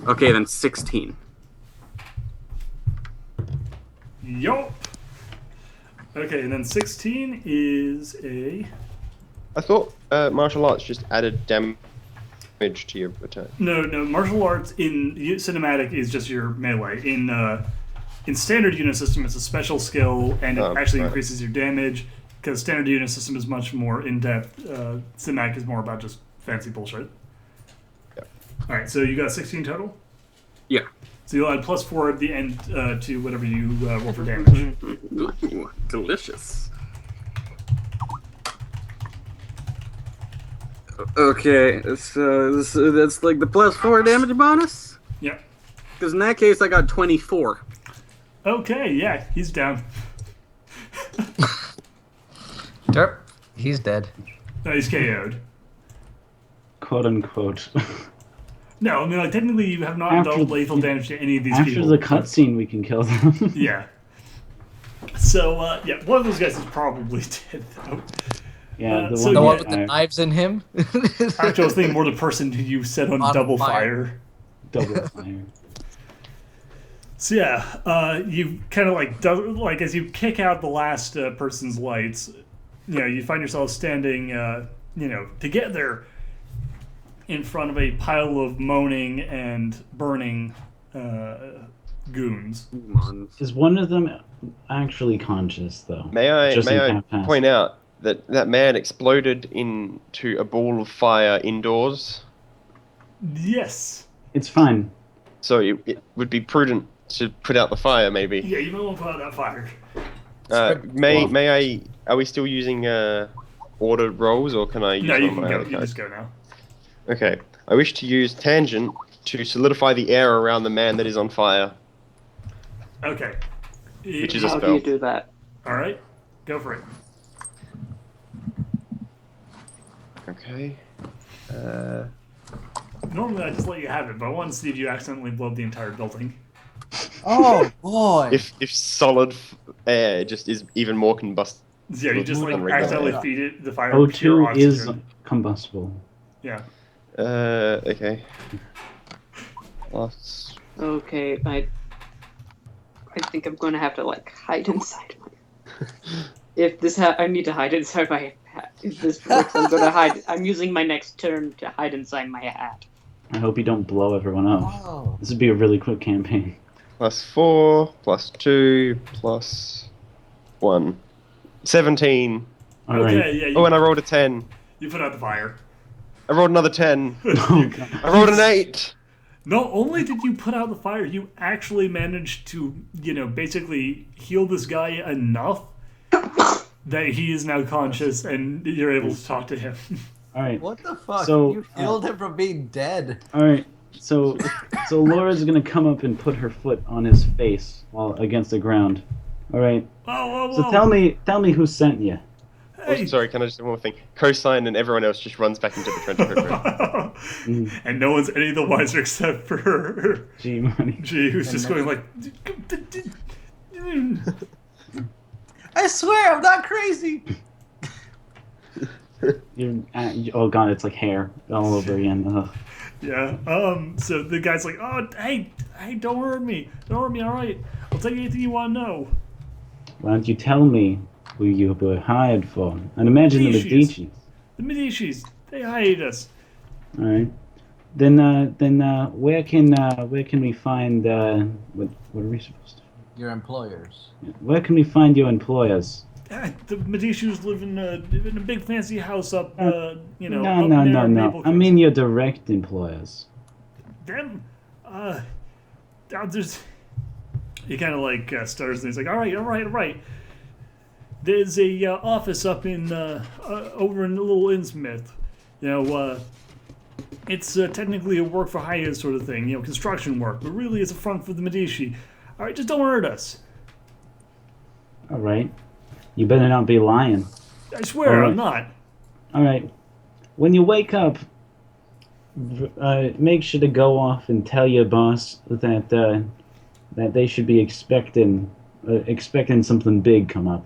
Okay, then 16. Yup. Okay, and then 16 is a. I thought martial arts just added damage to your attack. No. Martial arts in cinematic is just your melee. In standard unit system, it's a special skill, and it actually right. increases your damage. Because standard unit system is much more in depth. Cinematic is more about just fancy bullshit. Yeah. All right, so you got 16 total. Yeah. So you'll add +4 at the end to whatever you roll for damage. Ooh, delicious. Okay, so that's like the +4 damage bonus? Yep. Because in that case, I got 24. Okay, yeah, he's down. Derp. He's dead. No, he's KO'd. Quote unquote. No, I mean, like, technically you have not dealt lethal damage to any of these After people. the cutscene, we can kill them. Yeah. So, yeah, one of those guys is probably dead, though. Yeah, so The yeah, one with the knives in him. Actually, I was thinking more the person who you set on On double fire. double fire. So yeah, you kind of like as you kick out the last person's lights, you find yourself standing, together in front of a pile of moaning and burning goons. Is one of them actually conscious, though? May I Just in half-past. point out that man exploded into a ball of fire indoors? Yes. It's fine. So it would be prudent to put out the fire, maybe. Yeah, you might want to put out that fire. May I? Are we still using ordered rolls, or can I use No, you one can of my go. other You cards? just go now. Okay. I wish to use tangent to solidify the air around the man that is on fire. Okay. Which is a How do spell. you do that? All right. Go for it. Okay. Normally I just let you have it, but I want to see if you accidentally blow up the entire building. Oh boy. If solid air just is even more combustible. Yeah, you just Unregulated. accidentally feed it the fire pure O2 oxygen. is combustible. Yeah. Okay. Plus. Okay, I think I'm going to have to hide inside my. If this I need to hide inside my hat. If this works, I'm going to hide. I'm using my next turn to hide inside my hat. I hope you don't blow everyone up. Oh. This would be a really quick campaign. +4, +2, +1. 17. All right. Okay, yeah, Oh, and I rolled a 10. you put out the fire. I rolled another 10. Oh, God. I rolled an 8. Not only did you put out the fire, you actually managed to, basically heal this guy enough that he is now conscious and you're able to talk to him. All right. What the fuck? So, you healed him from being dead. All right. So Laura's gonna come up and put her foot on his face while against the ground. All right. Whoa. So tell me who sent you. Hey. Oh, sorry, can I just do one more thing? Cosine and everyone else just runs back into the trench. And no one's any the wiser except for G Money. G, who's just going like. I swear, I'm not crazy. Oh god, it's like hair all over again. Ugh. Yeah. So the guy's like, "Oh, hey, don't hurt me. Don't hurt me. All right. I'll tell you anything you want to know." Why don't you tell me who you were hired for? And imagine the Medici. The Medicis. They hired us. All right. Then where can we find what are we supposed to? Your employers. Where can we find your employers? The Medicis live in a big fancy house up, No. up near Maple I mean your direct employers. Them, there's. He kind of like stutters and he's like, all right. There's a office up in over in Little Innsmouth. It's technically a work for hire sort of thing, construction work, but really it's a front for the Medici. All right, just don't hurt us. All right. You better not be lying. I swear, All right. I'm not. All right. When you wake up, make sure to go off and tell your boss that they should be expecting something big come up.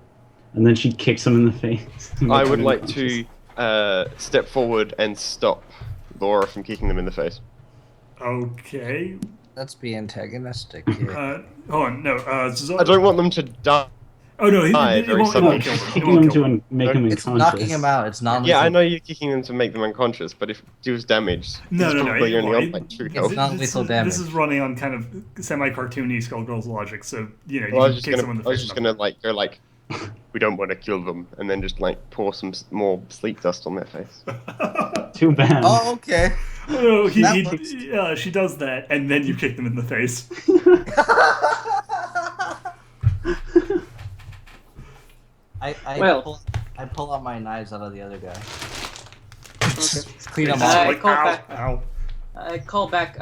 And then she kicks him in the face. I would like to step forward and stop Laura from kicking them in the face. Okay. Let's be antagonistic here. Hold on, no. I don't want them to die. Oh no, he very won't suddenly. kill him. He Kicking won't him kill to him. make him It's unconscious. knocking him out. It's non. Yeah, I know you're kicking them to make them unconscious, but if he was damaged, No. he's probably only on It- like 2 it's health. not- non-lethal damage. This is running on kind of semi-cartoony Skullgirls logic, so you Well, I can was kick someone in the face. just gonna like go like, we don't want to kill them, and then just like pour some more sleep dust on their face. Too bad. Oh, okay. Oh, That she does that, and then you kick them in the face. Well. I pull out my knives out of the other guy. Okay. Clean them Just off. like, call ow, back. ow. I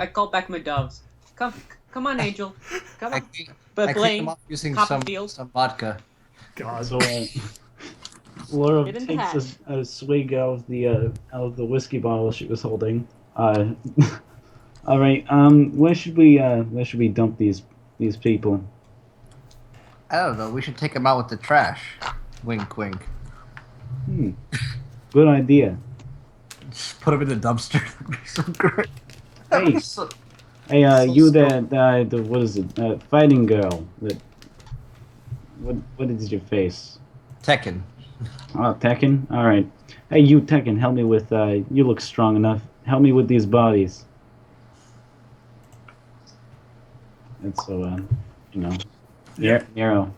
call back my doves. Come on, Angel. Come I on. clean, But I clean Blaine, them off using Copperfield. some vodka. God. So Laura Get in the takes a swig out of the whiskey bottle she was holding. All right. Where should we dump these people? I don't know. We should take them out with the trash. Wink, wink. Good idea. Just put them in the dumpster. That'd be so great. Hey. So- Hey, So you stupid. the what is it? Fighting girl. What is your face? Tekken. Oh, Tekken. All right. Hey, you Tekken, help me with. You look strong enough. Help me with these bodies. And so, Yeah. Nero.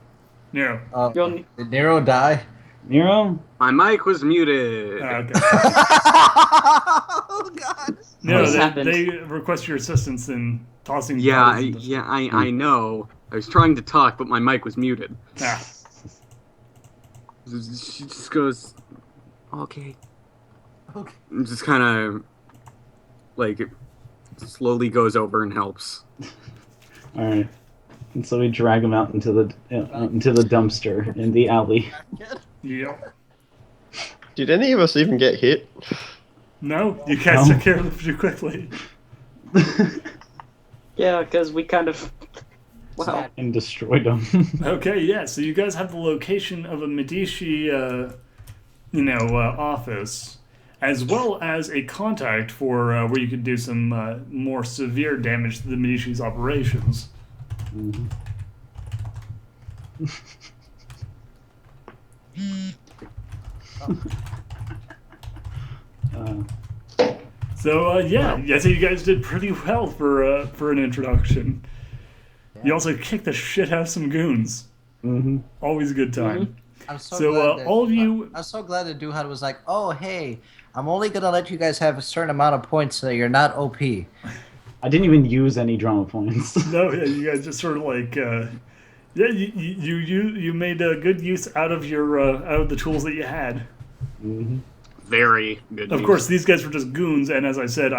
No. You'll- Did Nero die? Nero. My mic was muted. Okay. Oh God. No, This happened. they request your assistance in tossing. Yeah, bodies into- I know. I was trying to talk, but my mic was muted. Ah, She just goes, okay. Okay. And just kind of, like, slowly goes over and helps. All right. And so we drag him out into the dumpster in the alley. yeah. Did any of us even get hit? No, you guys No. took care of them too quickly. Yeah, because we kind of. Wow. And destroyed them. Okay, yeah. So you guys have the location of a Medici, office, as well as a contact for where you could do some more severe damage to the Medici's operations. So I say you guys did pretty well for an introduction. You also kicked the shit out of some goons. Mm-hmm. Always a good time. I'm so, So, glad that, all of you- I'm so glad that Duhad was like, "Oh, hey, I'm only gonna let you guys have a certain amount of points so that you're not OP." I didn't even use any drama points. No, yeah, you guys just sort of like, yeah, you made a good use out of your out of the tools that you had. Mm-hmm. Very good. Of news. course, these guys were just goons, and as I said,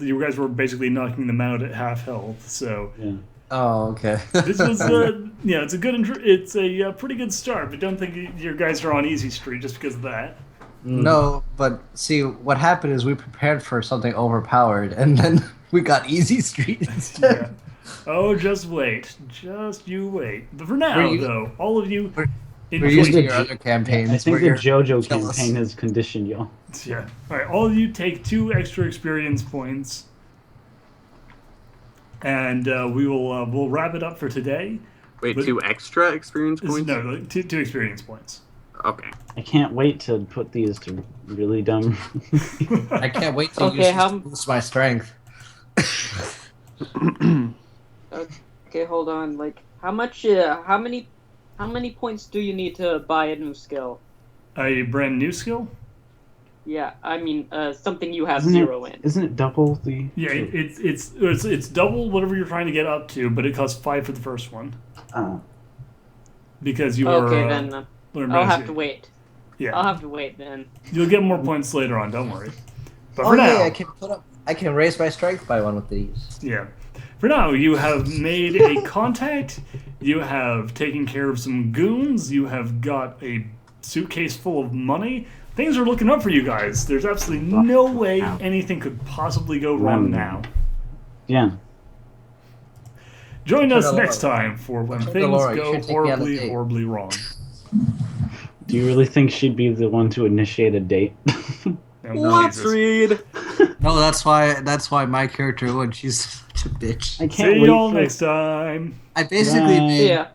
you guys were basically knocking them out at half health. So Yeah. Oh, okay. this was, yeah, it's a good, it's a pretty good start. But don't think your guys are on easy street just because of that. No, but see, what happened is we prepared for something overpowered, and then we got easy street instead. Yeah. Oh, just wait, just you wait. But for now, though, all of you We're enjoy. used to the your J- other campaigns. I think where the you're JoJo jealous. campaign has conditioned y'all. Yeah. All right. All of you take 2 extra experience points, and we'll wrap it up for today. Wait, but- 2 extra experience points? No, like, two experience points. Okay. I can't wait to put these to really dumb. I can't wait to Okay, use this how- to boost my strength. Okay, hold on. Like, how many points do you need to buy a new skill? A brand new skill. Yeah, I mean, something you have Isn't 0 in. Isn't it double the? Yeah, it's double whatever you're trying to get up to, but it costs 5 for the first one because you Okay, are. then learn I'll Brand have new. to wait. Yeah, I'll have to wait then. you'll get more points later on. Don't worry. But Oh for yeah, now, I can raise my strength by 1 with these. yeah. For now, you have made a contact. You have taken care of some goons. You have got a suitcase full of money. Things are looking up for you guys. There's absolutely no way anything could possibly go wrong now. Yeah. Join us Laura. next time for when Turn to things Laura. You go should take me on a horribly, date. horribly wrong. Do you really think she'd be the one to initiate a date? No, Let's Jesus. read. No, that's why my character would. She's such a bitch. I can't See wait y'all for next time. I basically Bye. made Yeah.